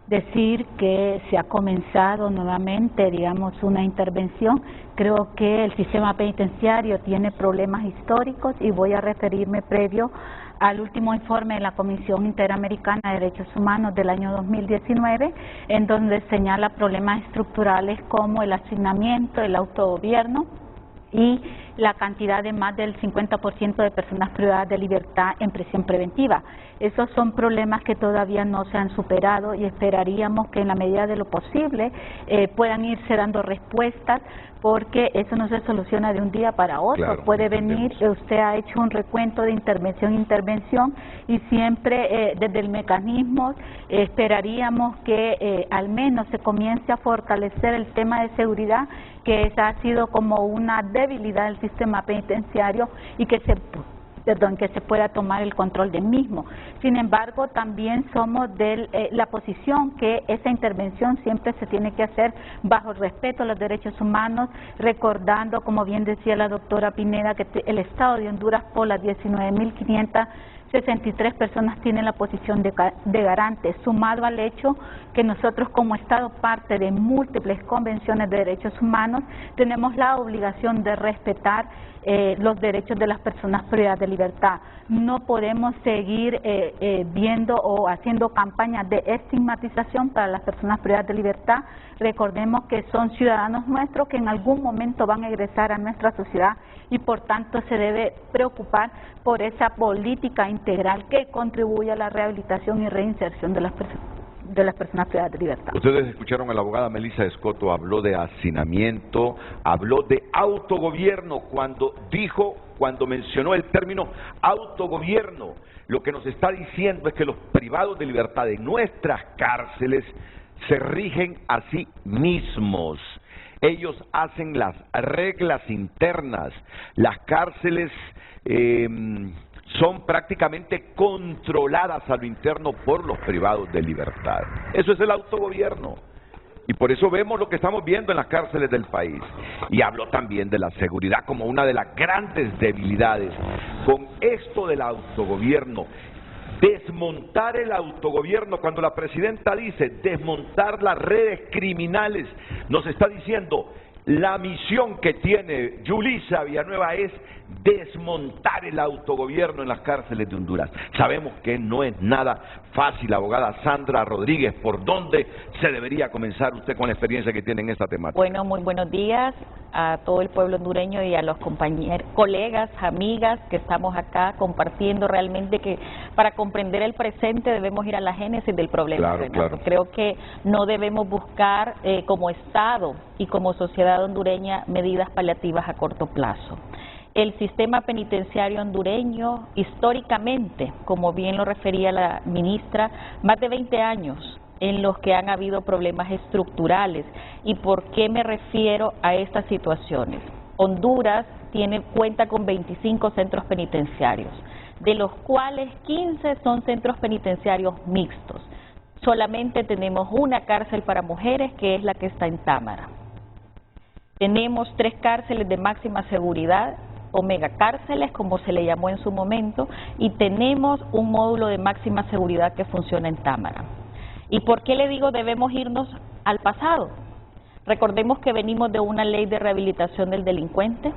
decir que se ha comenzado nuevamente, digamos, una intervención. Creo que el sistema penitenciario tiene problemas históricos y voy a referirme previo al último informe de la Comisión Interamericana de Derechos Humanos del año 2019, en donde señala problemas estructurales como el asignamiento, el autogobierno y la cantidad de más del 50% de personas privadas de libertad en prisión preventiva. Esos son problemas que todavía no se han superado y esperaríamos que en la medida de lo posible puedan irse dando respuestas, porque eso no se soluciona de un día para otro. Claro, puede venir, usted ha hecho un recuento de intervención y siempre desde el mecanismo esperaríamos que al menos se comience a fortalecer el tema de seguridad, que esa ha sido como una debilidad del sistema penitenciario y que se pueda tomar el control del mismo. Sin embargo, también somos de la posición que esa intervención siempre se tiene que hacer bajo el respeto a los derechos humanos, recordando, como bien decía la doctora Pineda, que el Estado de Honduras, por las 19.563 personas tienen la posición de garante, sumado al hecho que nosotros como Estado, parte de múltiples convenciones de derechos humanos, tenemos la obligación de respetar los derechos de las personas privadas de libertad. No podemos seguir viendo o haciendo campañas de estigmatización para las personas privadas de libertad. Recordemos que son ciudadanos nuestros que en algún momento van a egresar a nuestra sociedad y por tanto se debe preocupar por esa política integral que contribuye a la rehabilitación y reinserción de las personas privadas de libertad. Ustedes escucharon a la abogada Melissa Escoto, habló de hacinamiento, habló de autogobierno cuando mencionó el término autogobierno. Lo que nos está diciendo es que los privados de libertad de nuestras cárceles se rigen a sí mismos. Ellos hacen las reglas internas. Las cárceles son prácticamente controladas a lo interno por los privados de libertad. Eso es el autogobierno. Y por eso vemos lo que estamos viendo en las cárceles del país. Y habló también de la seguridad como una de las grandes debilidades. Con esto del autogobierno, desmontar el autogobierno, cuando la presidenta dice desmontar las redes criminales, nos está diciendo la misión que tiene Yulisa Villanueva es desmontar el autogobierno en las cárceles de Honduras. Sabemos que no es nada fácil, abogada Sandra Rodríguez. ¿Por dónde se debería comenzar usted con la experiencia que tiene en esta temática? Bueno, muy buenos días a todo el pueblo hondureño y a los compañeros, colegas, amigas que estamos acá compartiendo realmente que para comprender el presente debemos ir a la génesis del problema. Claro. Creo que no debemos buscar como Estado y como sociedad hondureña medidas paliativas a corto plazo. El sistema penitenciario hondureño, históricamente, como bien lo refería la ministra, más de 20 años en los que han habido problemas estructurales. ¿Y por qué me refiero a estas situaciones? Honduras cuenta con 25 centros penitenciarios, de los cuales 15 son centros penitenciarios mixtos. Solamente tenemos una cárcel para mujeres, que es la que está en Támara. Tenemos 3 cárceles de máxima seguridad, o megacárceles, como se le llamó en su momento, y tenemos un módulo de máxima seguridad que funciona en Támara. ¿Y por qué le digo debemos irnos al pasado? Recordemos que venimos de una ley de rehabilitación del delincuente,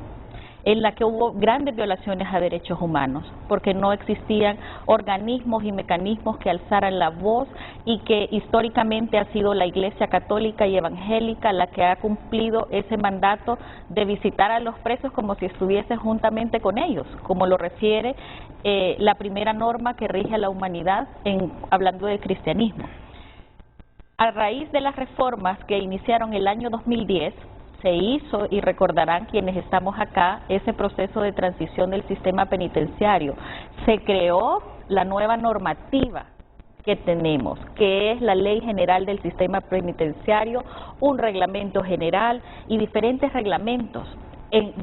en la que hubo grandes violaciones a derechos humanos, porque no existían organismos y mecanismos que alzaran la voz, y que históricamente ha sido la Iglesia Católica y Evangélica la que ha cumplido ese mandato de visitar a los presos como si estuviese juntamente con ellos, como lo refiere la primera norma que rige a la humanidad hablando del cristianismo. A raíz de las reformas que iniciaron el año 2010, se hizo, y recordarán quienes estamos acá, ese proceso de transición del sistema penitenciario. Se creó la nueva normativa que tenemos, que es la Ley General del Sistema Penitenciario, un reglamento general y diferentes reglamentos.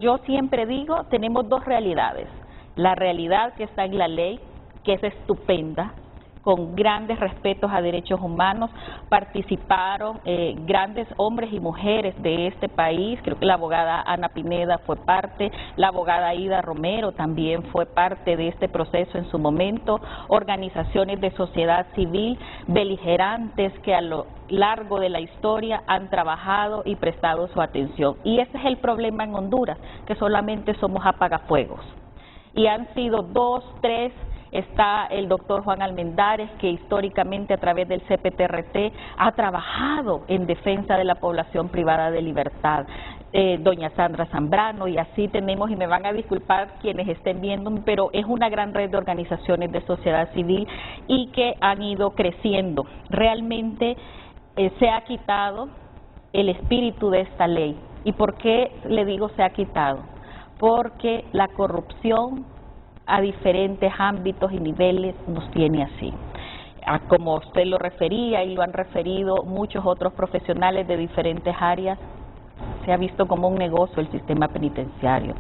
Yo siempre digo, tenemos 2 realidades. La realidad que está en la ley, que es estupenda, con grandes respetos a derechos humanos, participaron grandes hombres y mujeres de este país. Creo que la abogada Ana Pineda fue parte, la abogada Aida Romero también fue parte de este proceso en su momento, organizaciones de sociedad civil beligerantes que a lo largo de la historia han trabajado y prestado su atención. Y ese es el problema en Honduras, que solamente somos apagafuegos. Y han sido 2, 3. Está el doctor Juan Almendares, que históricamente a través del CPTRT ha trabajado en defensa de la población privada de libertad. Doña Sandra Zambrano, y así tenemos, y me van a disculpar quienes estén viendo, pero es una gran red de organizaciones de sociedad civil y que han ido creciendo. Realmente se ha quitado el espíritu de esta ley. ¿Y por qué le digo se ha quitado? Porque la corrupción a diferentes ámbitos y niveles nos tiene así. Como usted lo refería y lo han referido muchos otros profesionales de diferentes áreas, se ha visto como un negocio el sistema penitenciario.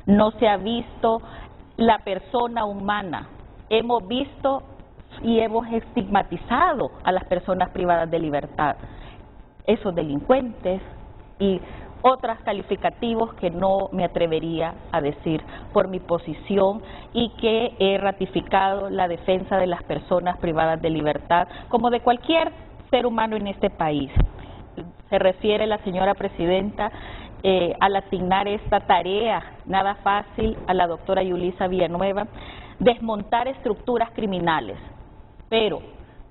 No se ha visto la persona humana. Hemos visto y hemos estigmatizado a las personas privadas de libertad, esos delincuentes y otros calificativos que no me atrevería a decir por mi posición, y que he ratificado la defensa de las personas privadas de libertad como de cualquier ser humano en este país. Se refiere la señora presidenta al asignar esta tarea nada fácil a la doctora Yulisa Villanueva, desmontar estructuras criminales, pero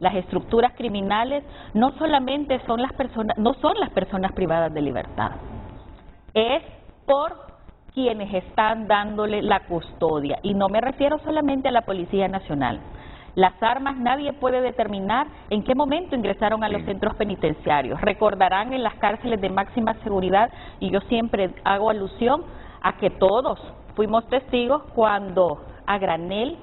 las estructuras criminales no solamente son las personas privadas de libertad, es por quienes están dándole la custodia, y no me refiero solamente a la Policía Nacional. Las armas nadie puede determinar en qué momento ingresaron a los centros penitenciarios. Recordarán en las cárceles de máxima seguridad, y yo siempre hago alusión a que todos fuimos testigos cuando a granel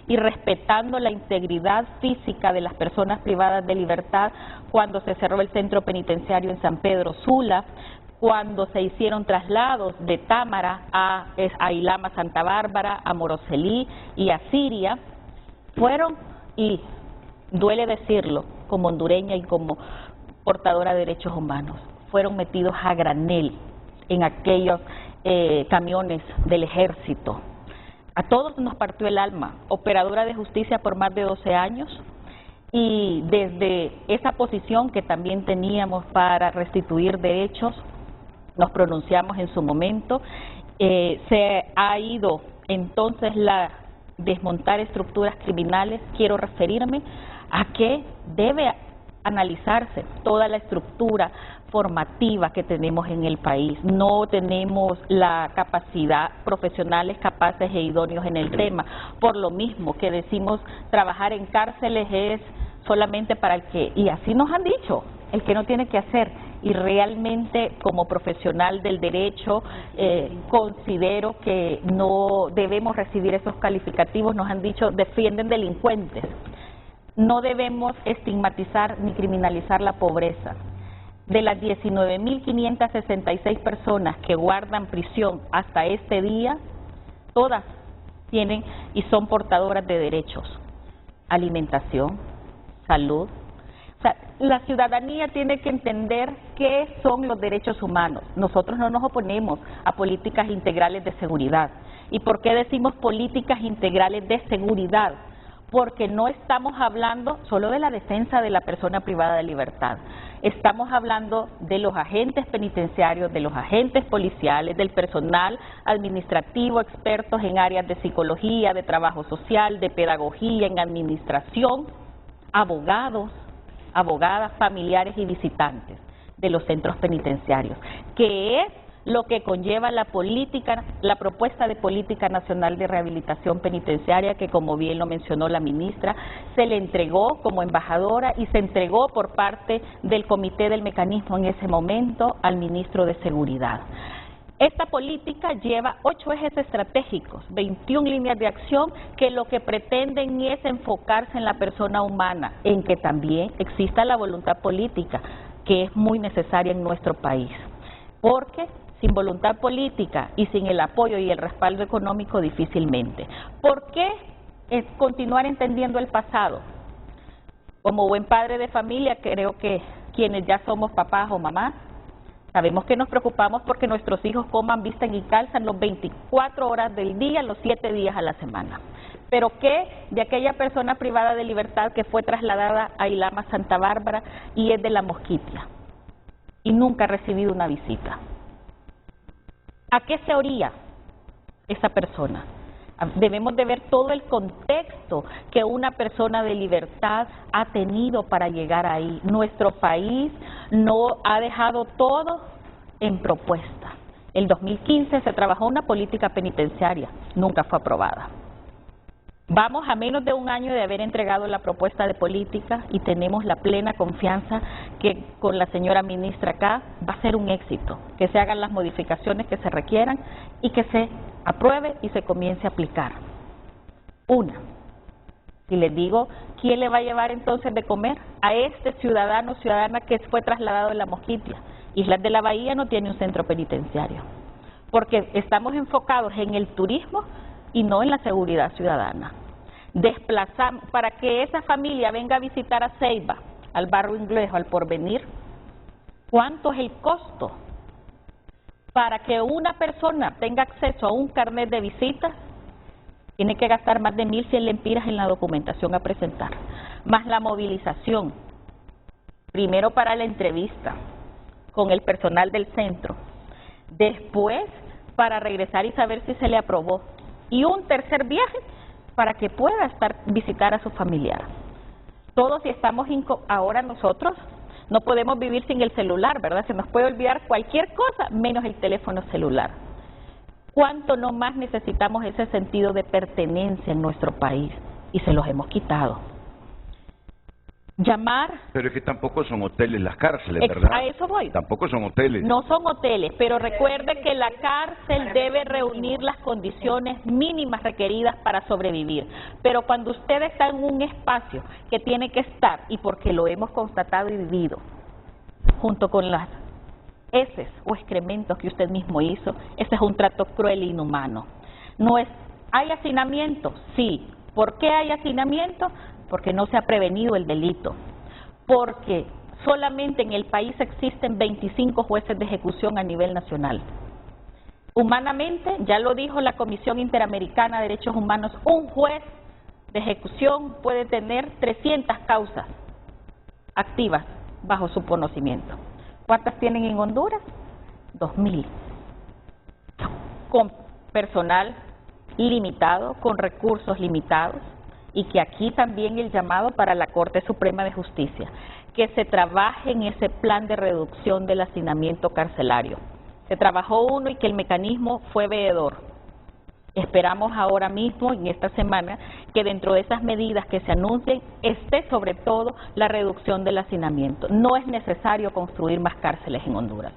y respetando la integridad física de las personas privadas de libertad, cuando se cerró el centro penitenciario en San Pedro Sula, cuando se hicieron traslados de Támara a Ilama Santa Bárbara, a Moroselí y a Siria, fueron, y duele decirlo como hondureña y como portadora de derechos humanos, fueron metidos a granel en aquellos camiones del ejército. A todos nos partió el alma, operadora de justicia por más de 12 años, y desde esa posición que también teníamos para restituir derechos, nos pronunciamos en su momento. Se ha ido entonces desmontar estructuras criminales. Quiero referirme a que debe analizarse toda la estructura formativa que tenemos en el país. No tenemos la capacidad, profesionales capaces e idóneos en el tema. Por lo mismo que decimos trabajar en cárceles es solamente para el que, y así nos han dicho, el que no tiene que hacer. Y realmente como profesional del derecho considero que no debemos recibir esos calificativos. Nos han dicho defienden delincuentes. No debemos estigmatizar ni criminalizar la pobreza. De las 19.566 personas que guardan prisión hasta este día, todas tienen y son portadoras de derechos. Alimentación, salud. O sea, la ciudadanía tiene que entender qué son los derechos humanos. Nosotros no nos oponemos a políticas integrales de seguridad. ¿Y por qué decimos políticas integrales de seguridad? Porque no estamos hablando solo de la defensa de la persona privada de libertad. Estamos hablando de los agentes penitenciarios, de los agentes policiales, del personal administrativo, expertos en áreas de psicología, de trabajo social, de pedagogía, en administración, abogados, abogadas, familiares y visitantes de los centros penitenciarios, que es lo que conlleva la política, la propuesta de política nacional de rehabilitación penitenciaria que, como bien lo mencionó la ministra, se le entregó como embajadora y se entregó por parte del comité del mecanismo en ese momento al ministro de Seguridad. Esta política lleva 8 ejes estratégicos, 21 líneas de acción que lo que pretenden es enfocarse en la persona humana, en que también exista la voluntad política, que es muy necesaria en nuestro país. Porque sin voluntad política y sin el apoyo y el respaldo económico difícilmente. ¿Por qué continuar entendiendo el pasado? Como buen padre de familia, creo que quienes ya somos papás o mamás, sabemos que nos preocupamos porque nuestros hijos coman, vistan y calzan los 24 horas del día, los 7 días a la semana. Pero ¿qué de aquella persona privada de libertad que fue trasladada a Ilama, Santa Bárbara y es de La Mosquitia y nunca ha recibido una visita? ¿A qué se oría esa persona? Debemos de ver todo el contexto que una persona de libertad ha tenido para llegar ahí. Nuestro país no ha dejado todo en propuesta. En 2015 se trabajó una política penitenciaria, nunca fue aprobada. Vamos a menos de un año de haber entregado la propuesta de política y tenemos la plena confianza que con la señora ministra acá va a ser un éxito, que se hagan las modificaciones que se requieran y que se apruebe y se comience a aplicar. Una, si les digo, ¿quién le va a llevar entonces de comer a este ciudadano o ciudadana que fue trasladado de La Mosquitia? Islas de la Bahía no tiene un centro penitenciario, porque estamos enfocados en el turismo y no en la seguridad ciudadana. Desplazamos, para que esa familia venga a visitar a Ceiba, al Barrio Inglés o al Porvenir, ¿cuánto es el costo? Para que una persona tenga acceso a un carnet de visita, tiene que gastar más de 1.100 lempiras en la documentación a presentar, más la movilización, primero para la entrevista con el personal del centro, después para regresar y saber si se le aprobó, y un tercer viaje para que pueda visitar a su familiar. Todos si estamos ahora nosotros no podemos vivir sin el celular, ¿verdad? Se nos puede olvidar cualquier cosa menos el teléfono celular. ¿Cuánto no más necesitamos ese sentido de pertenencia en nuestro país? Y se los hemos quitado. Llamar... Pero es que tampoco son hoteles las cárceles, ¿verdad? A eso voy. Tampoco son hoteles. No son hoteles, pero recuerde que la cárcel debe reunir las condiciones mínimas requeridas para sobrevivir. Pero cuando usted está en un espacio que tiene que estar, y porque lo hemos constatado y vivido, junto con las heces o excrementos que usted mismo hizo, ese es un trato cruel e inhumano. No es, ¿hay hacinamiento? Sí. ¿Por qué hay hacinamiento? Porque no se ha prevenido el delito, porque solamente en el país existen 25 jueces de ejecución a nivel nacional. Humanamente, ya lo dijo la Comisión Interamericana de Derechos Humanos, un juez de ejecución puede tener 300 causas activas bajo su conocimiento. ¿Cuántas tienen en Honduras? 2.000. Con personal limitado, con recursos limitados. Y que aquí también el llamado para la Corte Suprema de Justicia, que se trabaje en ese plan de reducción del hacinamiento carcelario. Se trabajó uno y que el mecanismo fue veedor. Esperamos ahora mismo, en esta semana, que dentro de esas medidas que se anuncien esté sobre todo la reducción del hacinamiento. No es necesario construir más cárceles en Honduras.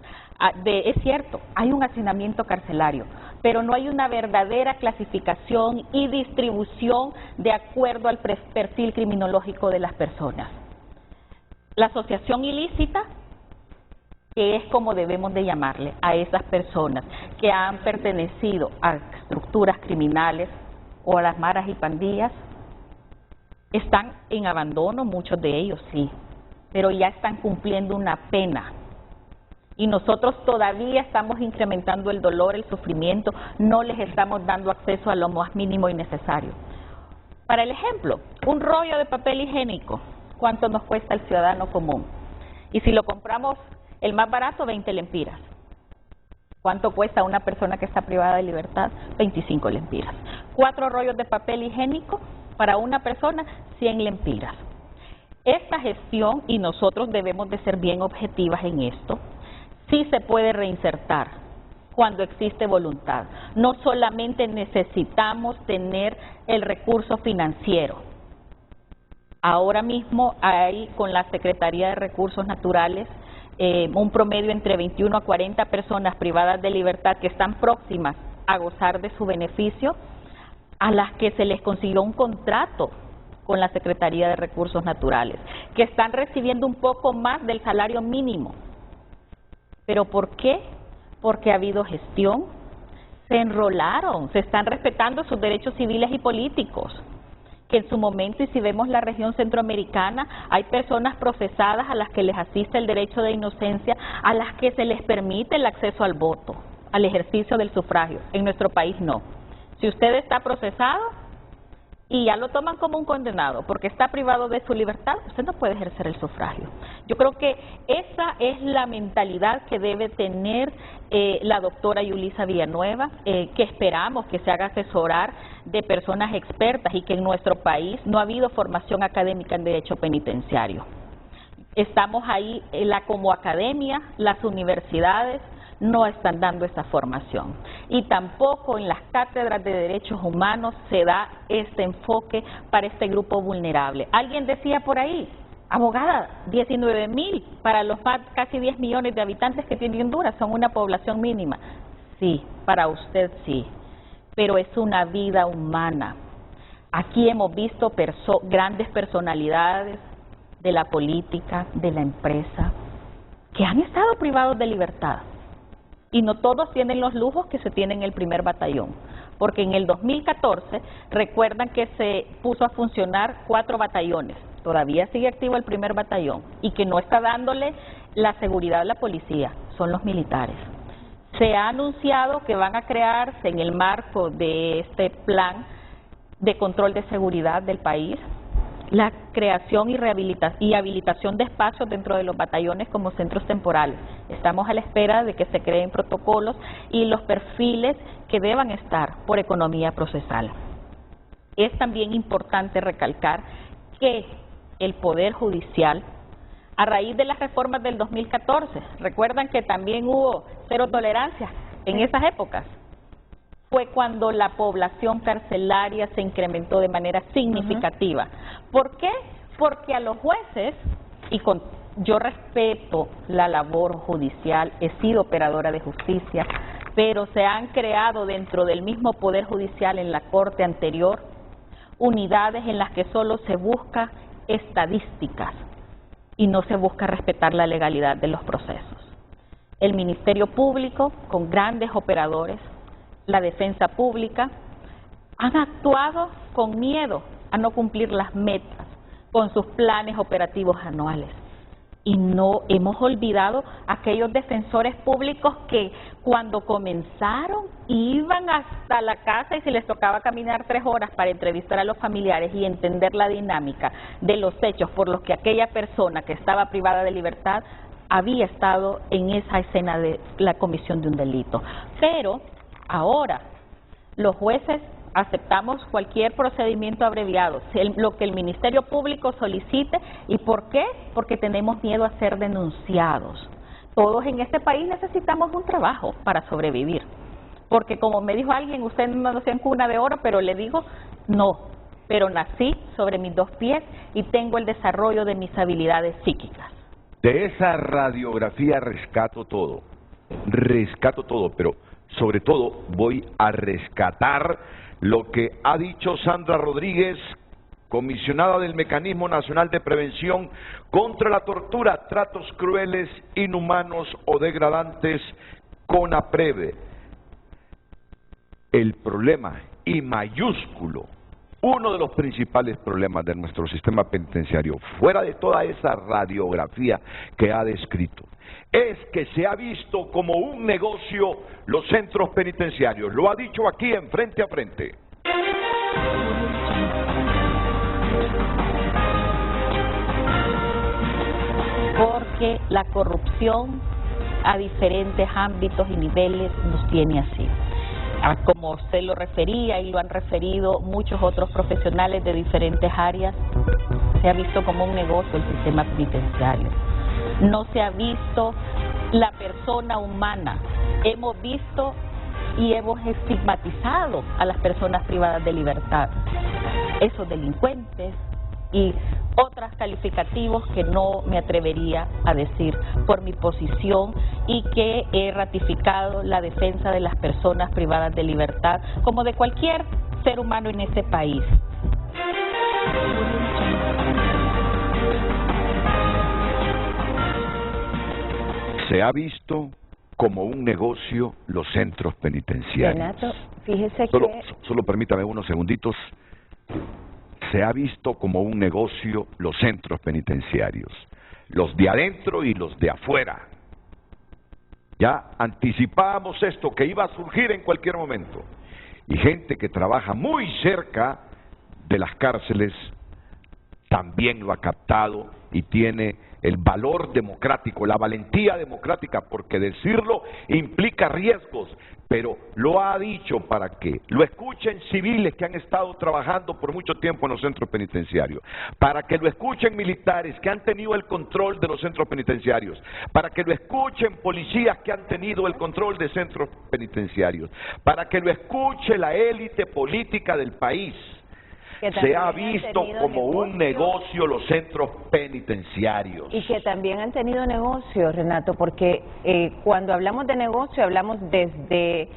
Es cierto, hay un hacinamiento carcelario, pero no hay una verdadera clasificación y distribución de acuerdo al perfil criminológico de las personas. La asociación ilícita, que es como debemos de llamarle a esas personas que han pertenecido a estructuras criminales o a las maras y pandillas, están en abandono, muchos de ellos sí, pero ya están cumpliendo una pena. Y nosotros todavía estamos incrementando el dolor, el sufrimiento, no les estamos dando acceso a lo más mínimo y necesario. Para el ejemplo, un rollo de papel higiénico, ¿cuánto nos cuesta el ciudadano común? Y si lo compramos el más barato, 20 lempiras. ¿Cuánto cuesta una persona que está privada de libertad? 25 lempiras. 4 rollos de papel higiénico para una persona, 100 lempiras. Esta gestión, y nosotros debemos de ser bien objetivas en esto, sí se puede reinsertar cuando existe voluntad. No solamente necesitamos tener el recurso financiero. Ahora mismo hay con la Secretaría de Recursos Naturales un promedio entre 21 a 40 personas privadas de libertad que están próximas a gozar de su beneficio, a las que se les consiguió un contrato con la Secretaría de Recursos Naturales, que están recibiendo un poco más del salario mínimo. ¿Pero por qué? Porque ha habido gestión, se enrolaron, se están respetando sus derechos civiles y políticos, que en su momento, y si vemos la región centroamericana, hay personas procesadas a las que les asiste el derecho de inocencia, a las que se les permite el acceso al voto, al ejercicio del sufragio. En nuestro país no. Si usted está procesado y ya lo toman como un condenado porque está privado de su libertad, usted no puede ejercer el sufragio. Yo creo que esa es la mentalidad que debe tener la doctora Yulisa Villanueva, que esperamos que se haga asesorar de personas expertas y que en nuestro país no ha habido formación académica en derecho penitenciario. Estamos ahí, como academia, las universidades no están dando esa formación y tampoco en las cátedras de derechos humanos se da este enfoque para este grupo vulnerable. Alguien decía por ahí, abogada, 19,000 para los casi 10 millones de habitantes que tiene Honduras, son una población mínima. Sí, para usted sí, pero es una vida humana. Aquí hemos visto grandes personalidades de la política, de la empresa, que han estado privados de libertad. Y no todos tienen los lujos que se tienen en el primer batallón, porque en el 2014 recuerdan que se puso a funcionar 4 batallones, todavía sigue activo el primer batallón, y que no está dándole la seguridad a la policía, son los militares. Se ha anunciado que van a crearse en el marco de este plan de control de seguridad del país, la creación y habilitación de espacios dentro de los batallones como centros temporales. Estamos a la espera de que se creen protocolos y los perfiles que deban estar por economía procesal. Es también importante recalcar que el Poder Judicial, a raíz de las reformas del 2014, recuerdan que también hubo cero tolerancia en esas épocas, fue cuando la población carcelaria se incrementó de manera significativa. ¿Por qué? Porque a los jueces, yo respeto la labor judicial, he sido operadora de justicia, pero se han creado dentro del mismo Poder Judicial en la Corte anterior unidades en las que solo se busca estadísticas y no se busca respetar la legalidad de los procesos. El Ministerio Público, con grandes operadores, la defensa pública, han actuado con miedo a no cumplir las metas con sus planes operativos anuales. Y no hemos olvidado aquellos defensores públicos que cuando comenzaron iban hasta la casa y se les tocaba caminar 3 horas para entrevistar a los familiares y entender la dinámica de los hechos por los que aquella persona que estaba privada de libertad había estado en esa escena de la comisión de un delito. Pero ahora los jueces aceptamos cualquier procedimiento abreviado, lo que el Ministerio Público solicite. ¿Y por qué? Porque tenemos miedo a ser denunciados. Todos en este país necesitamos un trabajo para sobrevivir. Porque como me dijo alguien, usted no nació en cuna de oro, pero le digo, no, pero nací sobre mis 2 pies y tengo el desarrollo de mis habilidades psíquicas. De esa radiografía rescato todo, pero sobre todo voy a rescatar lo que ha dicho Sandra Rodríguez, comisionada del Mecanismo Nacional de Prevención contra la Tortura, Tratos Crueles, Inhumanos o Degradantes, CONAPREVE. El problema, y mayúsculo, uno de los principales problemas de nuestro sistema penitenciario, fuera de toda esa radiografía que ha descrito, es que se ha visto como un negocio los centros penitenciarios. Lo ha dicho aquí en Frente a Frente. Porque la corrupción a diferentes ámbitos y niveles nos tiene así. Como usted lo refería y lo han referido muchos otros profesionales de diferentes áreas, se ha visto como un negocio el sistema penitenciario. No se ha visto la persona humana. Hemos visto y hemos estigmatizado a las personas privadas de libertad, esos delincuentes y otros calificativos que no me atrevería a decir por mi posición, y que he ratificado la defensa de las personas privadas de libertad como de cualquier ser humano en este país. Se ha visto como un negocio los centros penitenciarios. Renato, fíjese Solo permítame unos segunditos. Se ha visto como un negocio los centros penitenciarios, los de adentro y los de afuera. Ya anticipábamos esto, que iba a surgir en cualquier momento. Y gente que trabaja muy cerca de las cárceles también lo ha captado y tiene el valor democrático, la valentía democrática, porque decirlo implica riesgos, pero lo ha dicho para que lo escuchen civiles que han estado trabajando por mucho tiempo en los centros penitenciarios, para que lo escuchen militares que han tenido el control de los centros penitenciarios, para que lo escuchen policías que han tenido el control de centros penitenciarios, para que lo escuche la élite política del país. Se ha visto como un negocio los centros penitenciarios. Y que también han tenido negocio, Renato, porque cuando hablamos de negocio hablamos desde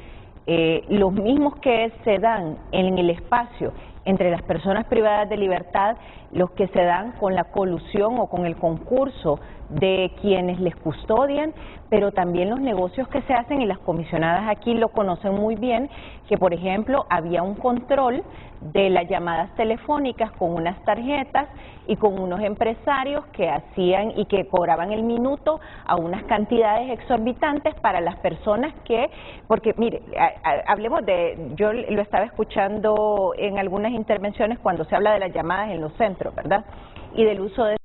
los mismos que se dan en el espacio entre las personas privadas de libertad, los que se dan con la colusión o con el concurso de quienes les custodian, pero también los negocios que se hacen, y las comisionadas aquí lo conocen muy bien, que por ejemplo había un control de las llamadas telefónicas con unas tarjetas y con unos empresarios que hacían y que cobraban el minuto a unas cantidades exorbitantes para las personas que, porque mire, hablemos de, yo lo estaba escuchando en algunas intervenciones cuando se habla de las llamadas en los centros, ¿verdad? Y del uso de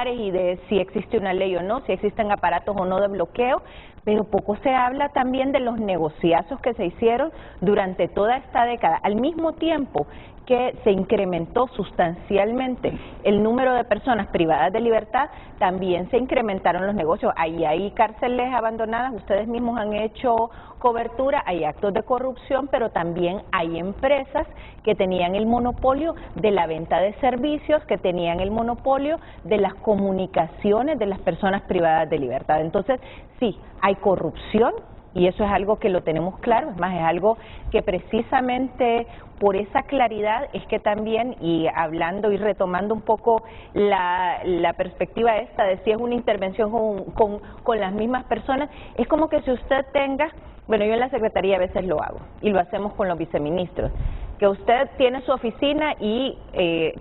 y de si existe una ley o no, si existen aparatos o no de bloqueo, pero poco se habla también de los negociazos que se hicieron durante toda esta década, al mismo tiempo que se incrementó sustancialmente el número de personas privadas de libertad, también se incrementaron los negocios. Ahí hay cárceles abandonadas, ustedes mismos han hecho cobertura, hay actos de corrupción, pero también hay empresas que tenían el monopolio de la venta de servicios, que tenían el monopolio de las comunicaciones de las personas privadas de libertad. Entonces, sí, hay corrupción, y eso es algo que lo tenemos claro, es más, es algo que precisamente por esa claridad es que también, y hablando y retomando un poco la perspectiva esta de si es una intervención con las mismas personas, es como que si usted tenga, bueno, yo en la Secretaría a veces lo hago, y lo hacemos con los viceministros, que usted tiene su oficina y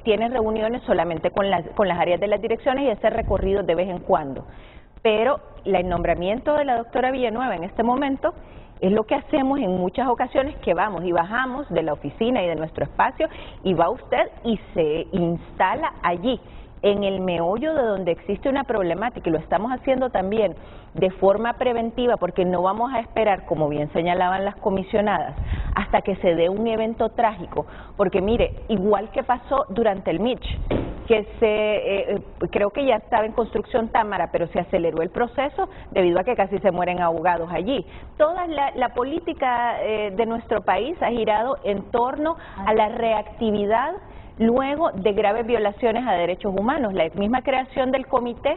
tiene reuniones solamente con las áreas de las direcciones y hacer recorridos de vez en cuando. Pero el nombramiento de la doctora Villanueva en este momento es lo que hacemos en muchas ocasiones, que vamos y bajamos de la oficina y de nuestro espacio y va usted y se instala allí. en el meollo de donde existe una problemática, y lo estamos haciendo también de forma preventiva, porque no vamos a esperar, como bien señalaban las comisionadas, hasta que se dé un evento trágico, porque mire, igual que pasó durante el Mitch, que creo que ya estaba en construcción Támara, pero se aceleró el proceso debido a que casi se mueren ahogados allí. Toda la política de nuestro país ha girado en torno a la reactividad luego de graves violaciones a derechos humanos. La misma creación del comité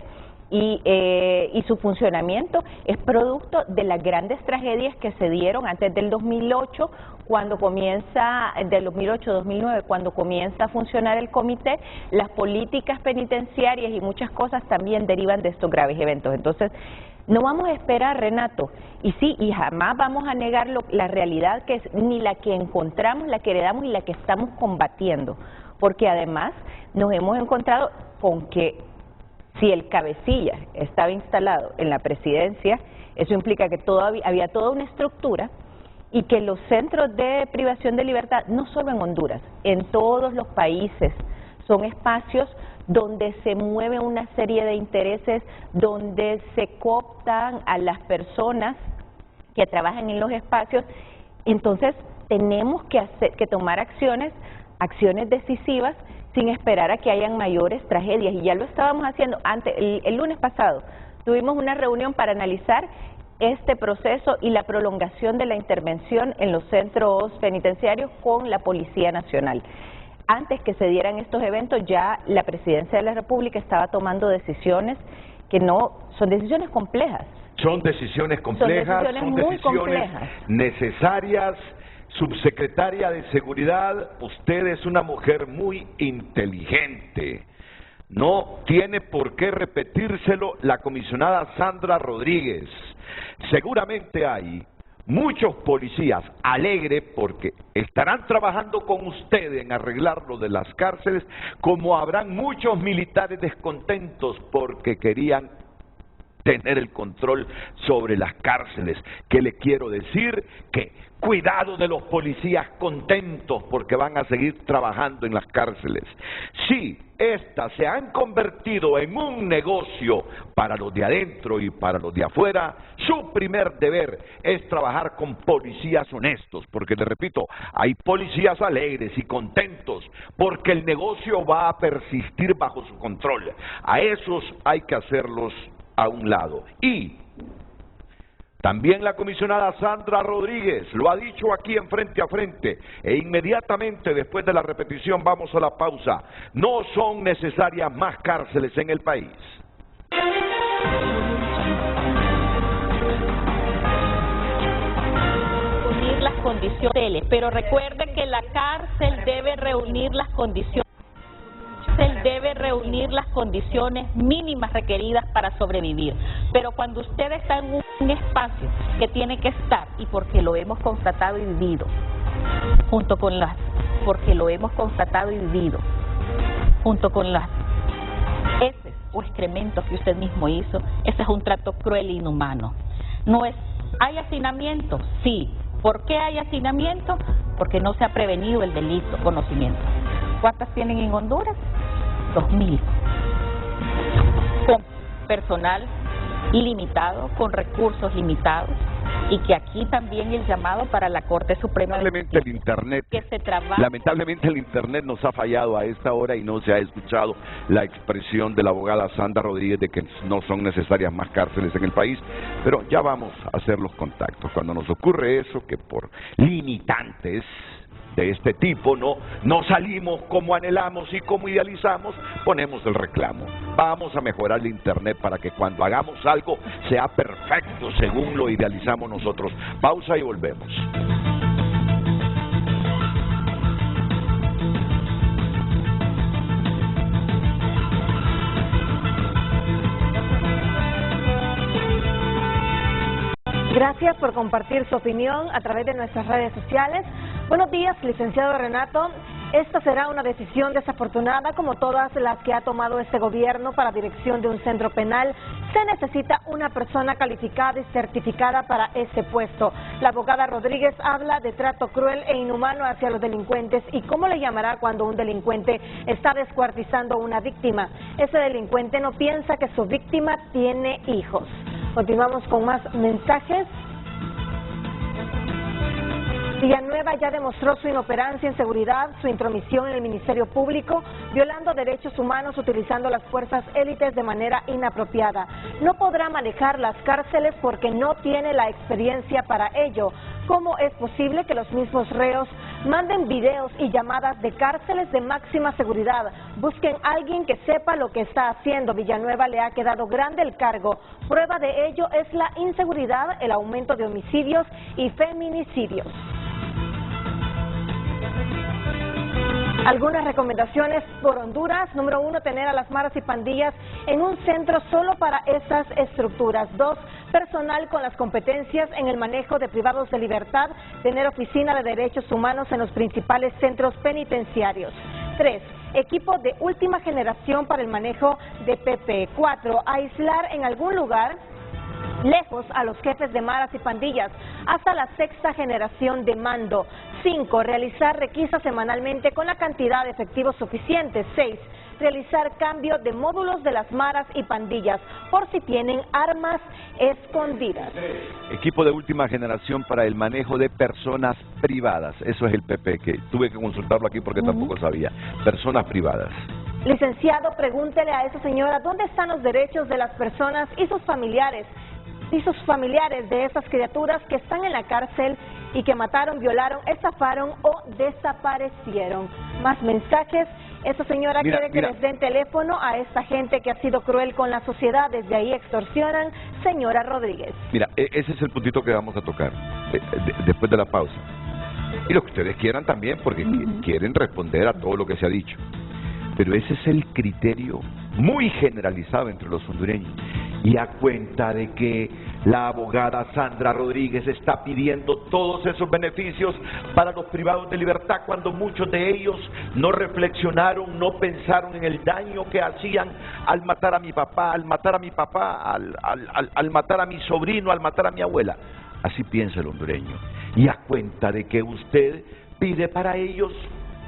y su funcionamiento es producto de las grandes tragedias que se dieron antes del 2008, cuando comienza, del 2008-2009, cuando comienza a funcionar el comité. Las políticas penitenciarias y muchas cosas también derivan de estos graves eventos. Entonces, no vamos a esperar, Renato, y jamás vamos a negar la realidad, que es ni la que encontramos, la que heredamos y la que estamos combatiendo, porque además nos hemos encontrado con que si el cabecilla estaba instalado en la presidencia, eso implica que había toda una estructura, y que los centros de privación de libertad, no solo en Honduras, en todos los países, son espacios donde se mueve una serie de intereses, donde se cooptan a las personas que trabajan en los espacios. Entonces tenemos que tomar acciones decisivas, sin esperar a que hayan mayores tragedias, y ya lo estábamos haciendo antes. El lunes pasado tuvimos una reunión para analizar este proceso y la prolongación de la intervención en los centros penitenciarios con la Policía Nacional. Antes que se dieran estos eventos, ya la Presidencia de la República estaba tomando decisiones que no son decisiones complejas. Son decisiones complejas, son decisiones muy complejas, necesarias. Subsecretaria de Seguridad, usted es una mujer muy inteligente. No tiene por qué repetírselo la comisionada Sandra Rodríguez. Seguramente hay muchos policías alegres porque estarán trabajando con usted en arreglar lo de las cárceles, como habrán muchos militares descontentos porque querían tener el control sobre las cárceles. ¿Qué le quiero decir? Que cuidado de los policías contentos porque van a seguir trabajando en las cárceles. Sí, estas se han convertido en un negocio para los de adentro y para los de afuera. Su primer deber es trabajar con policías honestos, porque le repito, hay policías alegres y contentos porque el negocio va a persistir bajo su control. A esos hay que hacerlos a un lado. Y también la comisionada Sandra Rodríguez lo ha dicho aquí en Frente a Frente, e inmediatamente después de la repetición vamos a la pausa. No son necesarias más cárceles en el país. Unir las condiciones, pero recuerde que la cárcel debe reunir las condiciones. Debe reunir las condiciones mínimas requeridas para sobrevivir. Pero cuando usted está en un espacio que tiene que estar, y porque lo hemos constatado y vivido, porque lo hemos constatado y vivido, junto con las heces o excrementos que usted mismo hizo, ese es un trato cruel e inhumano. ¿Hay hacinamiento? Sí. ¿Por qué hay hacinamiento? Porque no se ha prevenido el delito, conocimiento. ¿Cuántas tienen en Honduras? 2.000, con personal limitado, con recursos limitados, y que aquí también el llamado para la Corte Suprema de Justicia, lamentablemente el internet nos ha fallado a esta hora y no se ha escuchado la expresión de la abogada Sandra Rodríguez de que no son necesarias más cárceles en el país, pero ya vamos a hacer los contactos. Cuando nos ocurre eso, que por limitantes de este tipo no salimos como anhelamos y como idealizamos, ponemos el reclamo. Vamos a mejorar el internet para que cuando hagamos algo sea perfecto según lo idealizamos nosotros. Pausa y volvemos. Gracias por compartir su opinión a través de nuestras redes sociales. Buenos días, licenciado Renato. Esta será una decisión desafortunada como todas las que ha tomado este gobierno para dirección de un centro penal. Se necesita una persona calificada y certificada para ese puesto. La abogada Rodríguez habla de trato cruel e inhumano hacia los delincuentes y cómo le llamará cuando un delincuente está descuartizando a una víctima. Ese delincuente no piensa que su víctima tiene hijos. Continuamos con más mensajes. Villanueva ya demostró su inoperancia en seguridad, su intromisión en el Ministerio Público, violando derechos humanos utilizando las fuerzas élites de manera inapropiada. No podrá manejar las cárceles porque no tiene la experiencia para ello. ¿Cómo es posible que los mismos reos manden videos y llamadas de cárceles de máxima seguridad? Busquen a alguien que sepa lo que está haciendo. Villanueva le ha quedado grande el cargo. Prueba de ello es la inseguridad, el aumento de homicidios y feminicidios. Algunas recomendaciones por Honduras. Número 1, tener a las maras y pandillas en un centro solo para esas estructuras. 2, personal con las competencias en el manejo de privados de libertad, tener oficina de derechos humanos en los principales centros penitenciarios. 3, equipo de última generación para el manejo de PP. 4, aislar en algún lugar lejos a los jefes de maras y pandillas, hasta la 6ª generación de mando. 5, realizar requisas semanalmente con la cantidad de efectivos suficientes. 6, realizar cambio de módulos de las maras y pandillas por si tienen armas escondidas. Equipo de última generación para el manejo de personas privadas. Eso es el PP, que tuve que consultarlo aquí porque tampoco sabía. Personas privadas. Licenciado, pregúntele a esa señora dónde están los derechos de las personas y sus familiares de esas criaturas que están en la cárcel y que mataron, violaron, estafaron o desaparecieron. Más mensajes. Esa señora quiere que les den teléfono a esta gente que ha sido cruel con la sociedad. Desde ahí extorsionan. Señora Rodríguez. Mira, ese es el puntito que vamos a tocar después de la pausa. Y lo que ustedes quieran también, porque quieren responder a todo lo que se ha dicho. Pero ese es el criterio muy generalizado entre los hondureños. Y a cuenta de que la abogada Sandra Rodríguez está pidiendo todos esos beneficios para los privados de libertad, cuando muchos de ellos no reflexionaron, no pensaron en el daño que hacían al matar a mi papá, al matar a mi sobrino, al matar a mi abuela. Así piensa el hondureño. Y a cuenta de que usted pide para ellos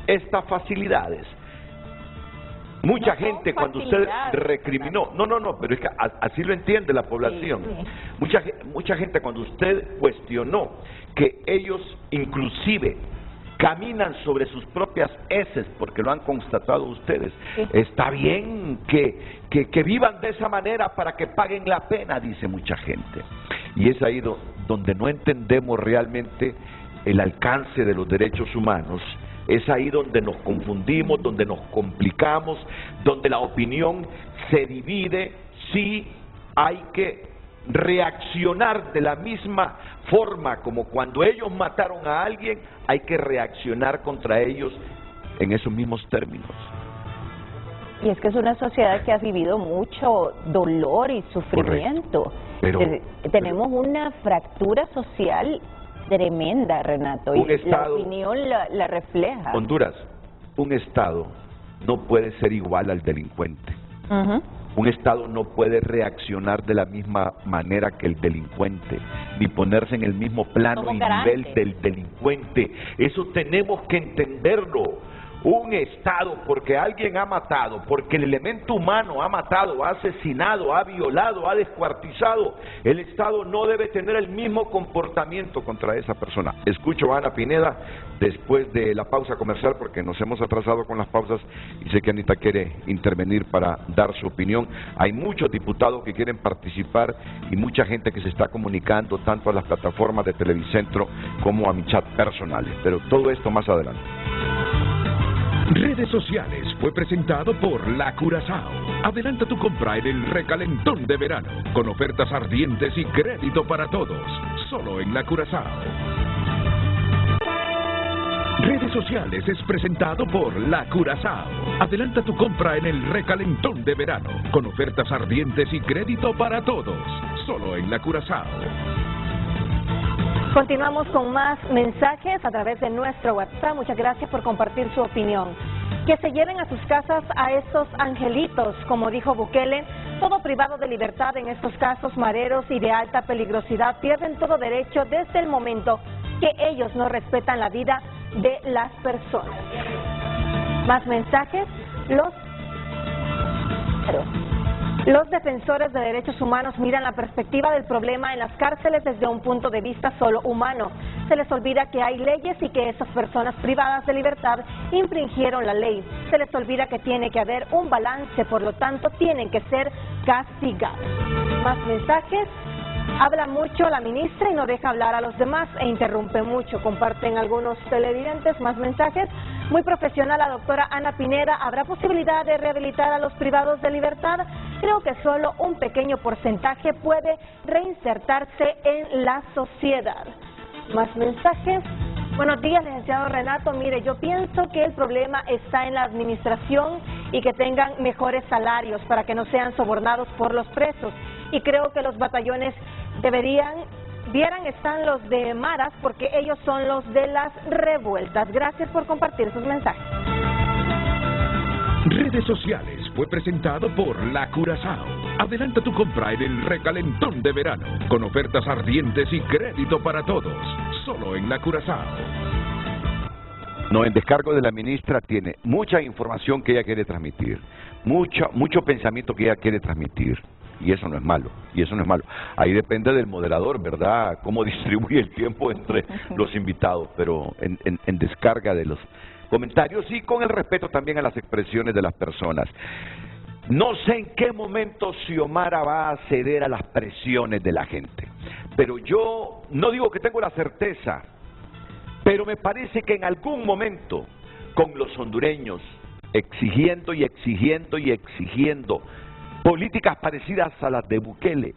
estas facilidades. Mucha gente cuando usted recriminó, pero es que así lo entiende la población. Mucha gente cuando usted cuestionó que ellos inclusive caminan sobre sus propias heces, porque lo han constatado ustedes. Está bien que vivan de esa manera para que paguen la pena, dice mucha gente. Y es ahí donde no entendemos realmente el alcance de los derechos humanos. Es ahí donde nos confundimos, donde nos complicamos, donde la opinión se divide. Sí hay que reaccionar de la misma forma como cuando ellos mataron a alguien, hay que reaccionar contra ellos en esos mismos términos. Y es que es una sociedad que ha vivido mucho dolor y sufrimiento. Tenemos una fractura social tremenda, Renato, y la opinión la refleja. Honduras, un Estado no puede ser igual al delincuente. Un Estado no puede reaccionar de la misma manera que el delincuente, ni ponerse en el mismo plano y nivel del delincuente. Eso tenemos que entenderlo. Un Estado, porque alguien ha matado, porque el elemento humano ha matado, ha asesinado, ha violado, ha descuartizado, el Estado no debe tener el mismo comportamiento contra esa persona. Escucho a Ana Pineda después de la pausa comercial, porque nos hemos atrasado con las pausas y sé que Anita quiere intervenir para dar su opinión. Hay muchos diputados que quieren participar y mucha gente que se está comunicando tanto a las plataformas de Televicentro como a mi chat personales, pero todo esto más adelante. Redes sociales fue presentado por La Curazao. Adelanta tu compra en el recalentón de verano, con ofertas ardientes y crédito para todos, solo en La Curazao. Redes sociales es presentado por La Curazao. Adelanta tu compra en el recalentón de verano, con ofertas ardientes y crédito para todos, solo en La Curazao. Continuamos con más mensajes a través de nuestro WhatsApp. Muchas gracias por compartir su opinión. Que se lleven a sus casas a estos angelitos, como dijo Bukele. Todo privado de libertad, en estos casos mareros y de alta peligrosidad, pierden todo derecho desde el momento que ellos no respetan la vida de las personas. Más mensajes. Los defensores de derechos humanos miran la perspectiva del problema en las cárceles desde un punto de vista solo humano. Se les olvida que hay leyes y que esas personas privadas de libertad infringieron la ley. Se les olvida que tiene que haber un balance, por lo tanto tienen que ser castigados. Más mensajes. Habla mucho la ministra y no deja hablar a los demás e interrumpe mucho. Comparten algunos televidentes. Más mensajes. Muy profesional la doctora Ana Pineda. ¿Habrá posibilidad de rehabilitar a los privados de libertad? Creo que solo un pequeño porcentaje puede reinsertarse en la sociedad. Más mensajes. Buenos días, licenciado Renato. Mire, yo pienso que el problema está en la administración y que tengan mejores salarios para que no sean sobornados por los presos. Y creo que los batallones vieran están los de Maras, porque ellos son los de las revueltas. Gracias por compartir sus mensajes. Redes sociales fue presentado por La Curazao. Adelanta tu compra en el recalentón de verano, con ofertas ardientes y crédito para todos, solo en La Curazao. No, en descargo de la ministra tiene mucha información que ella quiere transmitir, mucho pensamiento que ella quiere transmitir. Y eso no es malo, Ahí depende del moderador, ¿verdad? Cómo distribuye el tiempo entre los invitados, pero en descarga de los comentarios y con el respeto también a las expresiones de las personas. No sé en qué momento Xiomara va a ceder a las presiones de la gente, pero yo no digo que tengo la certeza, pero me parece que en algún momento, con los hondureños exigiendo políticas parecidas a las de Bukele,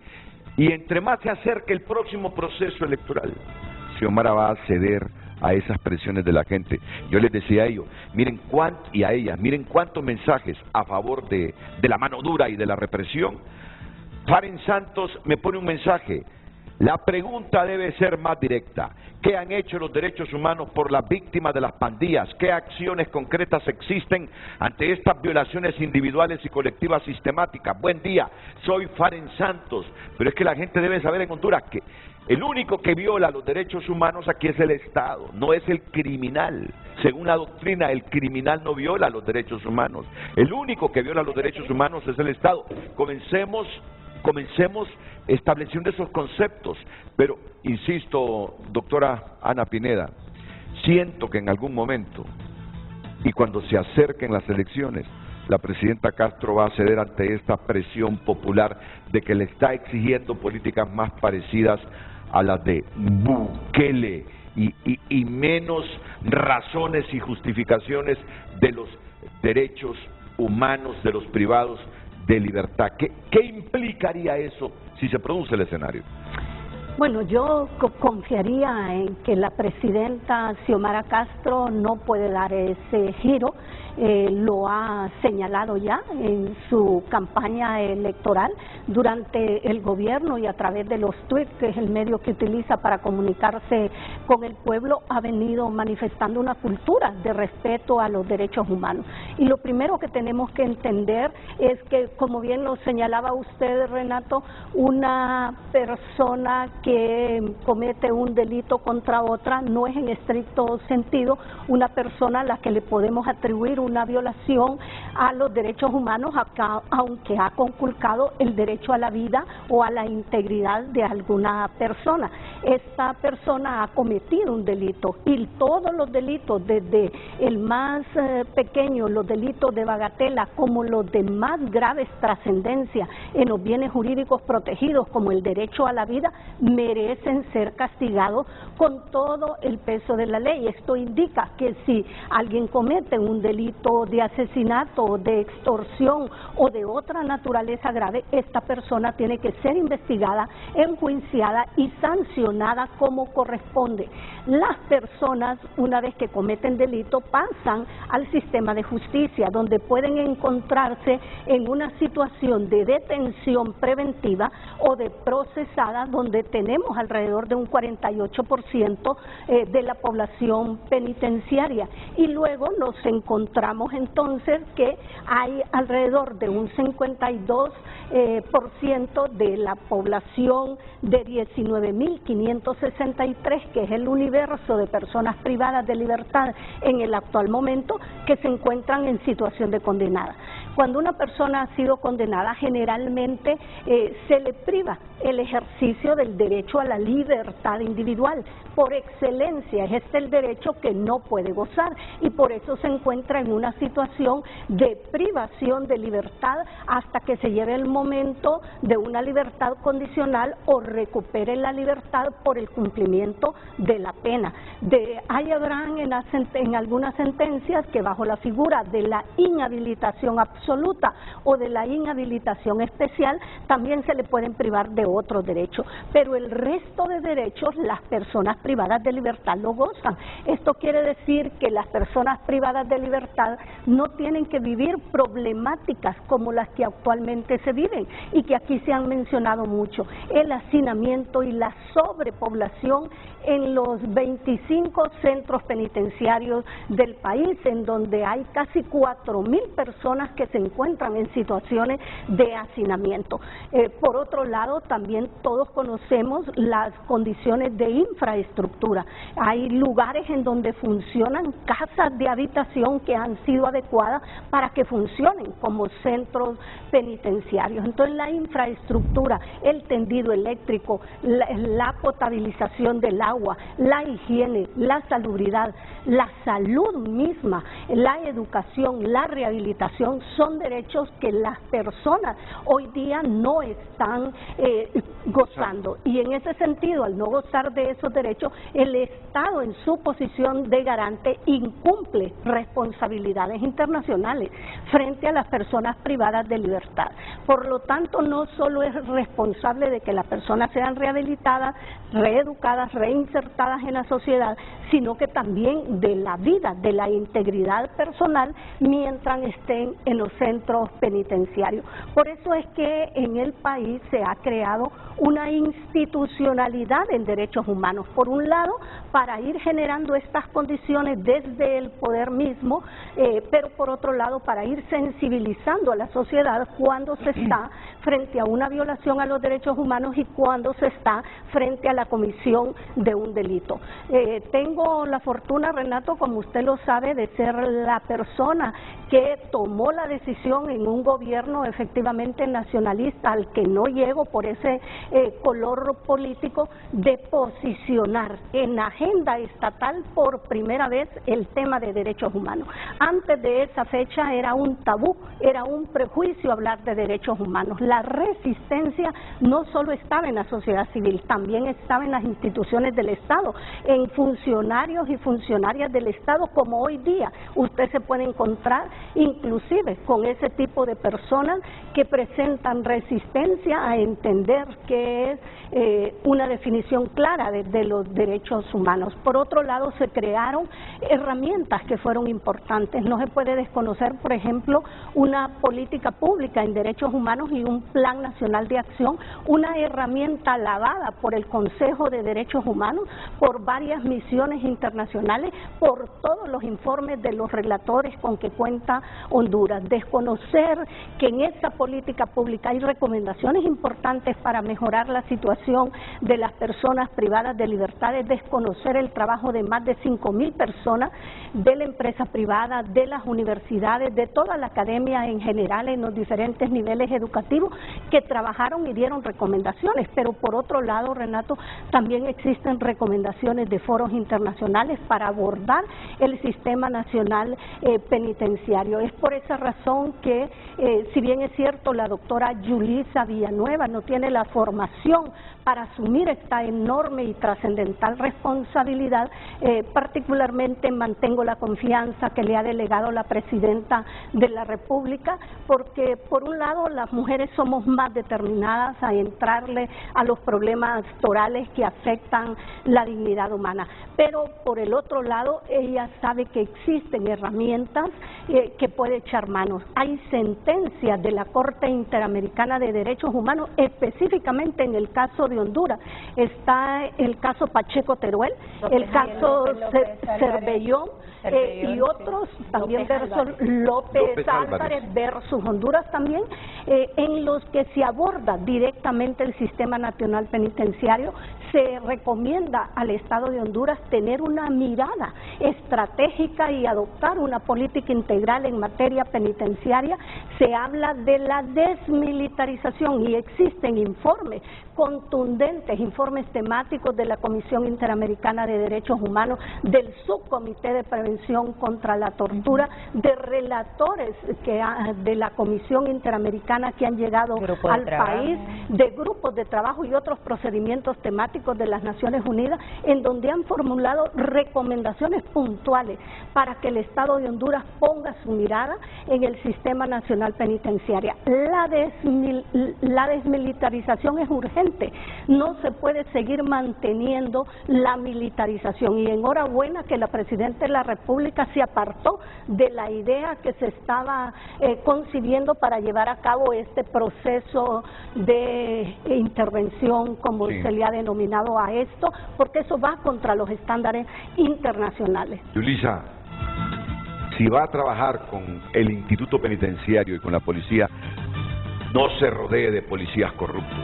y entre más se acerque el próximo proceso electoral, Xiomara va a ceder a esas presiones de la gente. Yo les decía a ellos, miren cuántos mensajes a favor de la mano dura y de la represión. Faren Santos me pone un mensaje: la pregunta debe ser más directa. ¿Qué han hecho los derechos humanos por las víctimas de las pandillas? ¿Qué acciones concretas existen ante estas violaciones individuales y colectivas sistemáticas? Buen día, soy Faren Santos. Pero es que la gente debe saber en Honduras que el único que viola los derechos humanos aquí es el Estado, no es el criminal. Según la doctrina, el criminal no viola los derechos humanos. El único que viola los derechos humanos es el Estado. Comencemos estableciendo esos conceptos. Pero, insisto, doctora Ana Pineda, siento que en algún momento, y cuando se acerquen las elecciones, la presidenta Castro va a ceder ante esta presión popular de que le está exigiendo políticas más parecidas a las de Bukele y menos razones y justificaciones de los derechos humanos de los privados de libertad. ¿Qué implicaría eso si se produce el escenario? Bueno, yo confiaría en que la presidenta Xiomara Castro no puede dar ese giro. Lo ha señalado ya en su campaña electoral durante el gobierno y a través de los tweets, que es el medio que utiliza para comunicarse con el pueblo, ha venido manifestando una cultura de respeto a los derechos humanos. Y lo primero que tenemos que entender es que, como bien lo señalaba usted, Renato, una persona que comete un delito contra otra no es en estricto sentido una persona a la que le podemos atribuir una violación a los derechos humanos, aunque ha conculcado el derecho a la vida o a la integridad de alguna persona. Esta persona ha cometido un delito, y todos los delitos, desde el más pequeño, los delitos de bagatela, como los de más graves trascendencia en los bienes jurídicos protegidos, como el derecho a la vida, merecen ser castigados con todo el peso de la ley. Esto indica que si alguien comete un delito de asesinato, de extorsión o de otra naturaleza grave, esta persona tiene que ser investigada, enjuiciada y sancionada como corresponde. Las personas, una vez que cometen delito, pasan al sistema de justicia, donde pueden encontrarse en una situación de detención preventiva o de procesada, donde tenemos alrededor de un 48% de la población penitenciaria. Y luego nos encontramos entonces que hay alrededor de un 52% de la población de 19.563, que es el universo de personas privadas de libertad en el actual momento, que se encuentran en situación de condenada. Cuando una persona ha sido condenada, generalmente se le priva el ejercicio del derecho a la libertad individual. Por excelencia, es el derecho que no puede gozar y por eso se encuentra en una situación de privación de libertad hasta que se llegue el momento de una libertad condicional o recupere la libertad por el cumplimiento de la pena. Habrán en algunas sentencias que bajo la figura de la inhabilitación absoluta o de la inhabilitación especial también se le pueden privar de otros derechos, pero el resto de derechos las personas privadas de libertad lo gozan. Esto quiere decir que las personas privadas de libertad no tienen que vivir problemáticas como las que actualmente se viven y que aquí se han mencionado mucho: el hacinamiento y la sobrepoblación en los 25 centros penitenciarios del país, en donde hay casi 4.000 personas que se encuentran en situaciones de hacinamiento. Por otro lado, también todos conocemos las condiciones de infraestructura. Hay lugares en donde funcionan casas de habitación que han sido adecuadas para que funcionen como centros penitenciarios. Entonces, la infraestructura, el tendido eléctrico, la potabilización del agua, la higiene, la salubridad, la salud misma, la educación, la rehabilitación son derechos que las personas hoy día no están gozando. Y en ese sentido, al no gozar de esos derechos, el Estado en su posición de garante incumple responsabilidades internacionales frente a las personas privadas de libertad. Por lo tanto, no solo es responsable de que las personas sean rehabilitadas, reeducadas, reinsertadas en la sociedad, sino que también de la vida, de la integridad personal mientras estén en los centros penitenciarios. Por eso es que en el país se ha creado una institucionalidad en derechos humanos. Por un lado, para ir generando estas condiciones desde el poder mismo, pero por otro lado, para ir sensibilizando a la sociedad cuando se está frente a una violación a los derechos humanos y cuando se está frente a la comisión de un delito. Tengo la fortuna, Renato, como usted lo sabe, de ser la persona que tomó la decisión en un gobierno efectivamente nacionalista al que no llego por ese color político, de posicionar en agenda estatal por primera vez el tema de derechos humanos. Antes de esa fecha era un tabú, era un prejuicio hablar de derechos humanos. La resistencia no solo estaba en la sociedad civil, también estaba en las instituciones del Estado, en funcionarios y funcionarias del Estado, como hoy día usted se puede encontrar inclusive con ese tipo de personas que presentan resistencia a entender que es una definición clara de los derechos humanos. Por otro lado, se crearon herramientas que fueron importantes. No se puede desconocer, por ejemplo, una política pública en derechos humanos y un plan nacional de acción, una herramienta alabada por el Consejo de Derechos Humanos, por varias misiones internacionales, por todos los informes de los relatores con que cuenta Honduras. Desconocer que en esa política pública hay recomendaciones importantes para mejorar la situación de las personas privadas de libertad, es desconocer el trabajo de más de 5.000 personas de la empresa privada, de las universidades, de toda la academia en general en los diferentes niveles educativos que trabajaron y dieron recomendaciones. Pero por otro lado, Renato, también existen recomendaciones de foros internacionales para abordar el sistema nacional penitenciario. Es por esa razón que, si bien es cierto, la doctora Yulisa Villanueva no tiene la formación para asumir esta enorme y trascendental responsabilidad, particularmente mantengo la confianza que le ha delegado la presidenta de la República, porque por un lado las mujeres somos más determinadas a entrarle a los problemas torales que afectan la dignidad humana. Pero por el otro lado, ella sabe que existen herramientas que puede echar manos. Hay sentencias de la Corte Interamericana de Derechos Humanos, específicamente en el caso de Honduras. Está el caso Pacheco Teruel, el caso Cervellón, y otros también versus López Álvarez versus Honduras también, en los que se aborda directamente el sistema nacional penitenciario. Se recomienda al Estado de Honduras tener una mirada estratégica y adoptar una política integral en materia penitenciaria. Se habla de la desmilitarización y existen informes contundentes, informes temáticos de la Comisión Interamericana de Derechos Humanos, del Subcomité de Prevención contra la Tortura, de relatores de la Comisión Interamericana que han llegado al país, de grupos de trabajo y otros procedimientos temáticos de las Naciones Unidas, en donde han formulado recomendaciones puntuales para que el Estado de Honduras ponga su mirada en el sistema nacional penitenciario. La desmilitarización es urgente, no se puede seguir manteniendo la militarización, y enhorabuena que la Presidenta de la República se apartó de la idea que se estaba concibiendo para llevar a cabo este proceso de intervención, como se le ha denominado a esto, porque eso va contra los estándares internacionales. Yulisa, si va a trabajar con el Instituto Penitenciario y con la policía, no se rodee de policías corruptos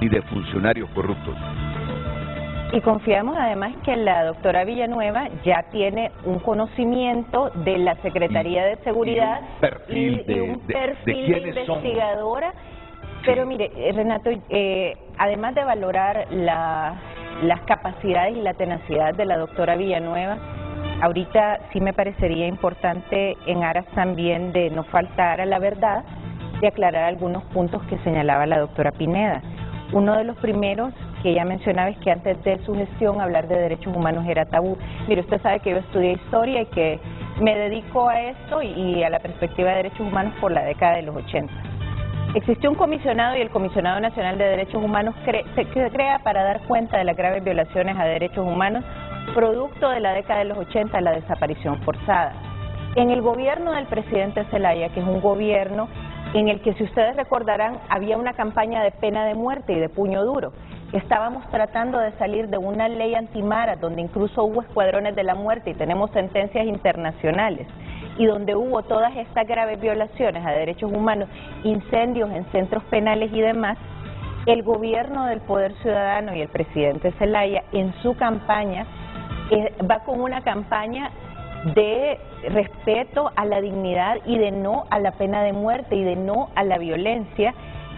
ni de funcionarios corruptos. Y confiamos además que la doctora Villanueva ya tiene un conocimiento de la Secretaría de Seguridad y un perfil de investigadora. Pero mire, Renato, además de valorar las capacidades y la tenacidad de la doctora Villanueva, ahorita sí me parecería importante, en aras también de no faltar a la verdad, de aclarar algunos puntos que señalaba la doctora Pineda. Uno de los primeros que ella mencionaba es que antes de su gestión hablar de derechos humanos era tabú. Mire, usted sabe que yo estudié historia y que me dedico a esto y a la perspectiva de derechos humanos por la década de los 80. Existió un comisionado y el Comisionado Nacional de Derechos Humanos se crea para dar cuenta de las graves violaciones a derechos humanos producto de la década de los 80, la desaparición forzada. En el gobierno del presidente Zelaya, que es un gobierno en el que, si ustedes recordarán, había una campaña de pena de muerte y de puño duro. Estábamos tratando de salir de una ley antimara, donde incluso hubo escuadrones de la muerte y tenemos sentencias internacionales, y donde hubo todas estas graves violaciones a derechos humanos, incendios en centros penales y demás. El gobierno del Poder Ciudadano y el presidente Zelaya, en su campaña, va con una campaña de respeto a la dignidad y de no a la pena de muerte y de no a la violencia,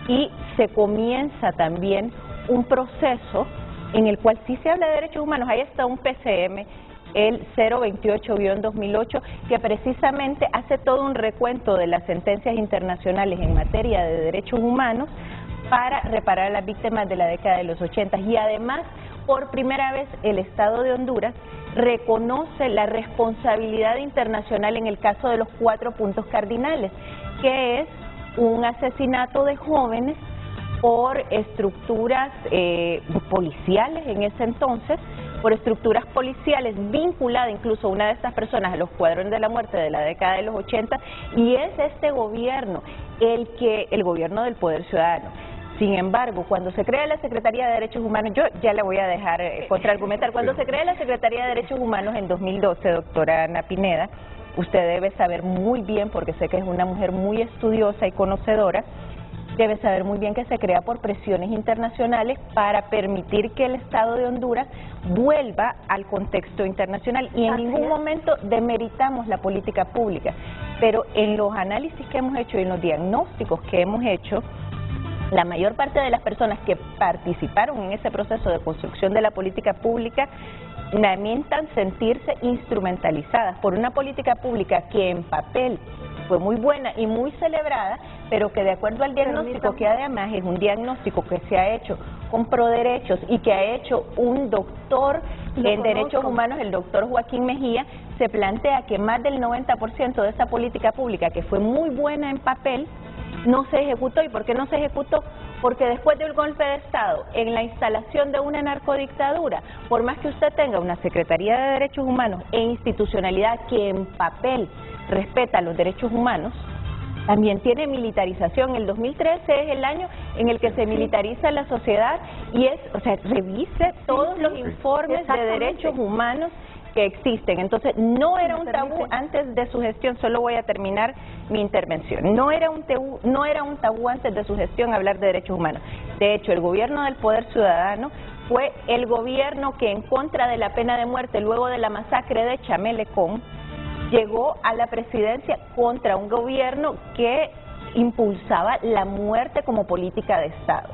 y se comienza también un proceso en el cual sí se habla de derechos humanos. Ahí está un PCM, el 028-2008, que precisamente hace todo un recuento de las sentencias internacionales en materia de derechos humanos para reparar a las víctimas de la década de los 80, y además, por primera vez, el Estado de Honduras reconoce la responsabilidad internacional en el caso de los 4 puntos cardinales, que es un asesinato de jóvenes por estructuras policiales en ese entonces, por estructuras policiales vinculadas incluso una de estas personas a los escuadrones de la muerte de la década de los 80, y es este gobierno el gobierno del Poder Ciudadano. Sin embargo, cuando se crea la Secretaría de Derechos Humanos, yo ya le voy a dejar contraargumentar, cuando se crea la Secretaría de Derechos Humanos en 2012, doctora Ana Pineda, usted debe saber muy bien, porque sé que es una mujer muy estudiosa y conocedora, debe saber muy bien que se crea por presiones internacionales para permitir que el Estado de Honduras vuelva al contexto internacional, y en ningún momento demeritamos la política pública, pero en los análisis que hemos hecho y en los diagnósticos que hemos hecho, la mayor parte de las personas que participaron en ese proceso de construcción de la política pública lamentan sentirse instrumentalizadas por una política pública que en papel fue muy buena y muy celebrada, pero que de acuerdo al diagnóstico, que además es un diagnóstico que se ha hecho con Proderechos y que ha hecho un doctor en derechos humanos, el doctor Joaquín Mejía, se plantea que más del 90% de esa política pública, que fue muy buena en papel, no se ejecutó. ¿Y por qué no se ejecutó? Porque después del golpe de Estado, en la instalación de una narcodictadura, por más que usted tenga una Secretaría de Derechos Humanos e institucionalidad que en papel respeta los derechos humanos, también tiene militarización. El 2013 es el año en el que se militariza la sociedad y revise todos los informes de derechos humanos que existen. Entonces, no era un tabú antes de su gestión. Solo voy a terminar mi intervención. No era un tabú antes de su gestión hablar de derechos humanos. De hecho, el gobierno del Poder Ciudadano fue el gobierno que, en contra de la pena de muerte luego de la masacre de Chamelecón, llegó a la presidencia contra un gobierno que impulsaba la muerte como política de Estado.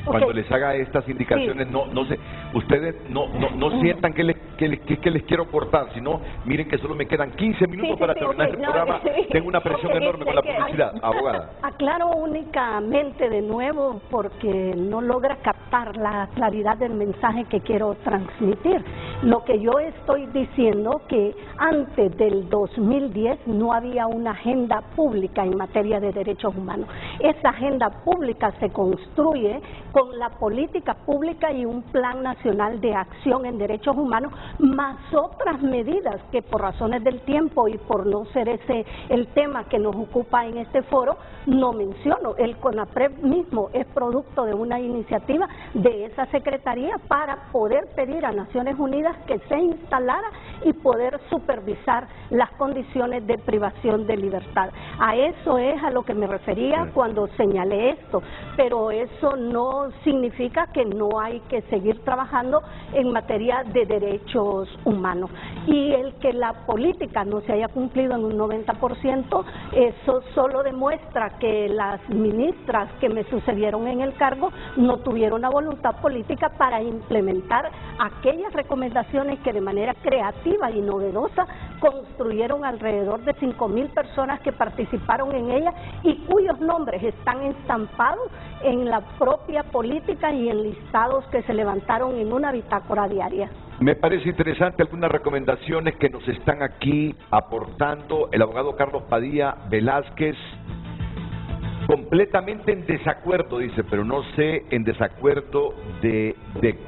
Cuando les haga estas indicaciones, no sé, ustedes no sientan que les quiero cortar, sino miren que solo me quedan 15 minutos para terminar el programa. Tengo una presión enorme con la publicidad, abogada. Aclaro únicamente de nuevo porque no logra captar la claridad del mensaje que quiero transmitir. Lo que yo estoy diciendo que antes del 2010 no había una agenda pública en materia de derechos humanos. Esa agenda pública se construye con la política pública y un plan nacional de acción en derechos humanos, más otras medidas que por razones del tiempo y por no ser ese el tema que nos ocupa en este foro, no menciono. El CONAPRED mismo es producto de una iniciativa de esa secretaría para poder pedir a Naciones Unidas que se instalara y poder supervisar las condiciones de privación de libertad. A eso es a lo que me refería cuando señalé esto, pero eso no significa que no hay que seguir trabajando en materia de derechos humanos. Y el que la política no se haya cumplido en un 90%, eso solo demuestra que las ministras que me sucedieron en el cargo no tuvieron la voluntad política para implementar aquellas recomendaciones que de manera creativa y novedosa construyeron alrededor de 5,000 personas que participaron en ella y cuyos nombres están estampados en la propia política y en listados que se levantaron en una bitácora diaria. Me parece interesante algunas recomendaciones que nos están aquí aportando el abogado Carlos Padilla Velázquez. Completamente en desacuerdo, dice, pero no sé en desacuerdo de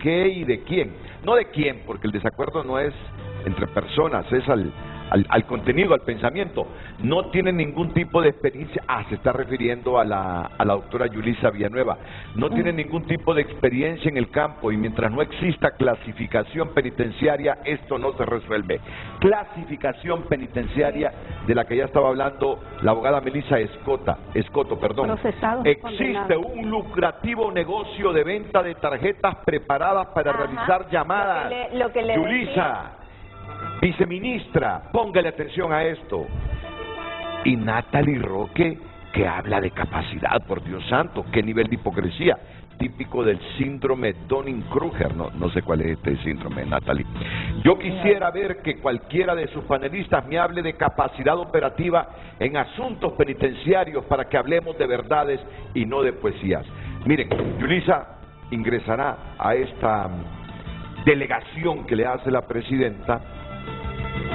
qué y de quién. No de quién, porque el desacuerdo no es entre personas, es al contenido, al pensamiento. No tiene ningún tipo de experiencia. Se está refiriendo a la doctora Yulisa Villanueva. No tiene ningún tipo de experiencia en el campo y mientras no exista clasificación penitenciaria, esto no se resuelve. Clasificación penitenciaria de la que ya estaba hablando la abogada Melissa Escoto. Existe un lucrativo negocio de venta de tarjetas preparadas para realizar llamadas. Yulisa, viceministra, póngale atención a esto. Y Natalie Roque, que habla de capacidad, por Dios santo, qué nivel de hipocresía, típico del síndrome Dunning-Kruger, no sé cuál es este síndrome, Natalie. Yo quisiera ver que cualquiera de sus panelistas me hable de capacidad operativa en asuntos penitenciarios para que hablemos de verdades y no de poesías. Miren, Yulisa ingresará a esta delegación que le hace la presidenta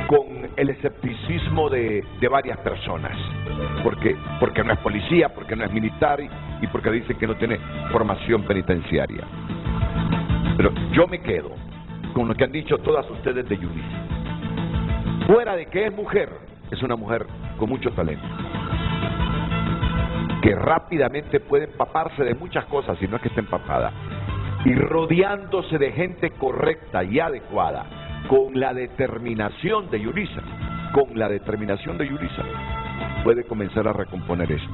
con el escepticismo de varias personas, porque no es policía, porque no es militar y porque dice que no tiene formación penitenciaria. Pero yo me quedo con lo que han dicho todas ustedes de Yulisa. Fuera de que es mujer, es una mujer con mucho talento, que rápidamente puede empaparse de muchas cosas, si no es que esté empapada, y rodeándose de gente correcta y adecuada, con la determinación de Yulisa, puede comenzar a recomponer esto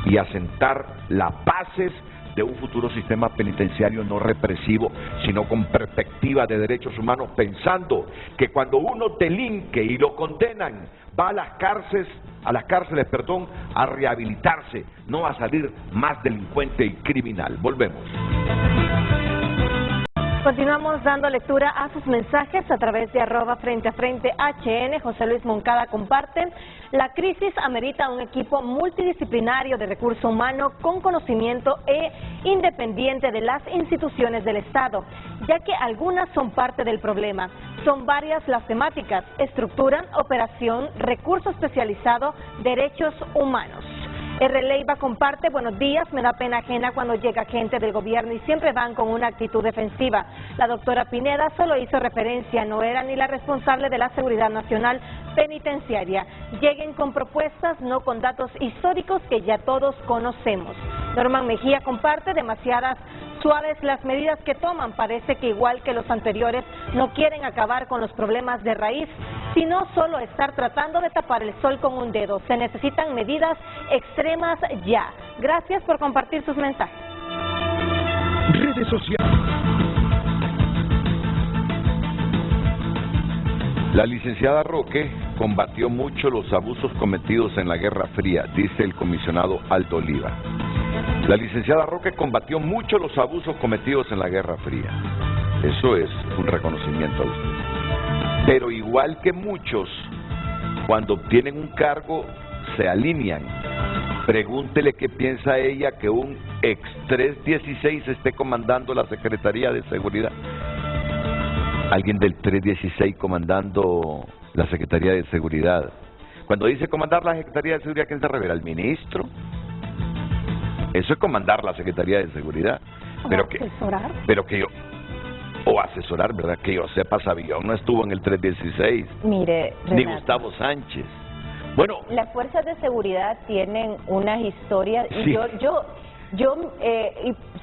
y a sentar las bases de un futuro sistema penitenciario no represivo, sino con perspectiva de derechos humanos, pensando que cuando uno delinque y lo condenan, va a las cárceles, a rehabilitarse, no a salir más delincuente y criminal. Volvemos. Continuamos dando lectura a sus mensajes a través de @FrenteAFrente_HN. José Luis Moncada comparte: la crisis amerita un equipo multidisciplinario de recursos humanos con conocimiento e independiente de las instituciones del Estado, ya que algunas son parte del problema. Son varias las temáticas: estructura, operación, recurso especializado, derechos humanos. R. Leiva comparte, buenos días, me da pena ajena cuando llega gente del gobierno y siempre van con una actitud defensiva. La doctora Pineda solo hizo referencia, no era ni la responsable de la seguridad nacional penitenciaria. Lleguen con propuestas, no con datos históricos que ya todos conocemos. Norman Mejía comparte, demasiadas suaves las medidas que toman, parece que igual que los anteriores no quieren acabar con los problemas de raíz, sino solo estar tratando de tapar el sol con un dedo. Se necesitan medidas extremas ya. Gracias por compartir sus mensajes. Redes sociales. La licenciada Roque combatió mucho los abusos cometidos en la Guerra Fría, dice el comisionado Aldo Oliva. La licenciada Roque combatió mucho los abusos cometidos en la Guerra Fría. Eso es un reconocimiento a usted. Pero igual que muchos, cuando obtienen un cargo, se alinean. Pregúntele qué piensa ella que un ex 316 esté comandando la Secretaría de Seguridad. Alguien del 316 comandando la Secretaría de Seguridad. Cuando dice comandar la Secretaría de Seguridad, ¿quién se revela? ¿El ministro? Eso es comandar la Secretaría de Seguridad. Pero que yo... O asesorar, ¿verdad? Que yo sepa, Sabión no estuvo en el 316. Mire, Renato, ni Gustavo Sánchez. Bueno, las fuerzas de seguridad tienen unas historias y sí.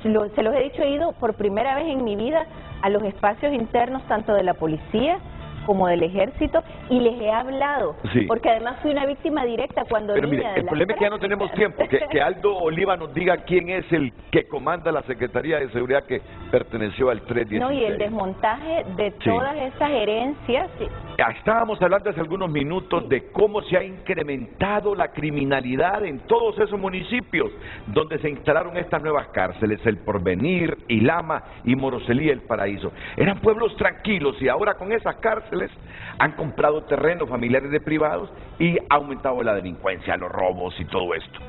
se los he dicho, he ido por primera vez en mi vida a los espacios internos tanto de la policía como del ejército y les he hablado, sí. Porque además fui una víctima directa cuando pero niña mire, de el problema es que ya no tenemos tiempo, que Aldo Oliva nos diga quién es el que comanda la Secretaría de Seguridad que perteneció al 316. No, y el desmontaje de todas esas herencias. Sí. Estábamos hablando hace algunos minutos de cómo se ha incrementado la criminalidad en todos esos municipios donde se instalaron estas nuevas cárceles, El Porvenir, Ilama y Moroselía, El Paraíso. Eran pueblos tranquilos y ahora con esas cárceles han comprado terrenos familiares de privados y ha aumentado la delincuencia, los robos y todo esto.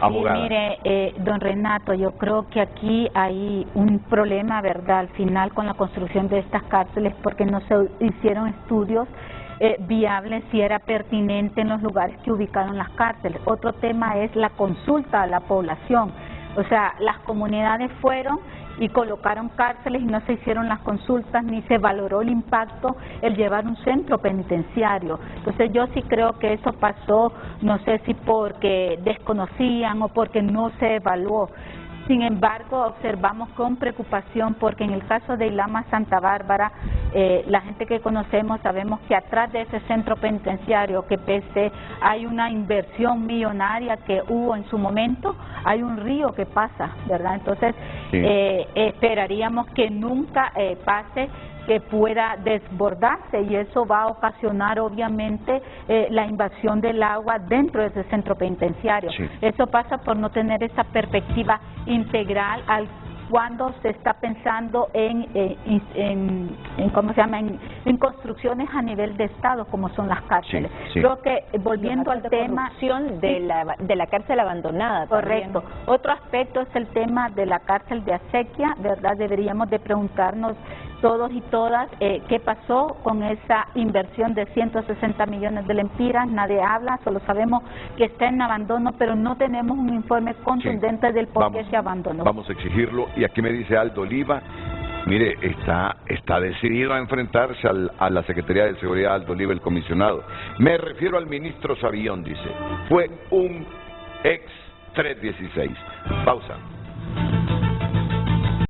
Abogada. Sí, mire, don Renato, yo creo que aquí hay un problema, ¿verdad?, al final con la construcción de estas cárceles porque no se hicieron estudios viables si era pertinente en los lugares que ubicaron las cárceles. Otro tema es la consulta a la población. O sea, las comunidades fueron y colocaron cárceles y no se hicieron las consultas ni se valoró el impacto el llevar un centro penitenciario. Entonces yo sí creo que eso pasó, no sé si porque desconocían o porque no se evaluó. Sin embargo, observamos con preocupación porque en el caso de Ilama Santa Bárbara, la gente que conocemos sabemos que atrás de ese centro penitenciario que pese hay una inversión millonaria que hubo en su momento, hay un río que pasa, ¿verdad? Entonces, sí. Esperaríamos que nunca pase que pueda desbordarse y eso va a ocasionar obviamente la invasión del agua dentro de ese centro penitenciario. Sí. Eso pasa por no tener esa perspectiva integral al cuando se está pensando ¿cómo se llama? En construcciones a nivel de Estado como son las cárceles. Sí, sí. Creo que volviendo al tema de la cárcel abandonada. Correcto. También. Otro aspecto es el tema de la cárcel de Acequia, ¿verdad? Deberíamos de preguntarnos todos y todas qué pasó con esa inversión de 160 millones de lempiras. Nadie habla, solo sabemos que está en abandono, pero no tenemos un informe contundente del por qué se abandonó. Vamos a exigirlo. Y aquí me dice Aldo Oliva, mire, está decidido a enfrentarse a la Secretaría de Seguridad, Aldo Oliva, el comisionado. Me refiero al ministro Sabión, dice, fue un ex 316. Pausa.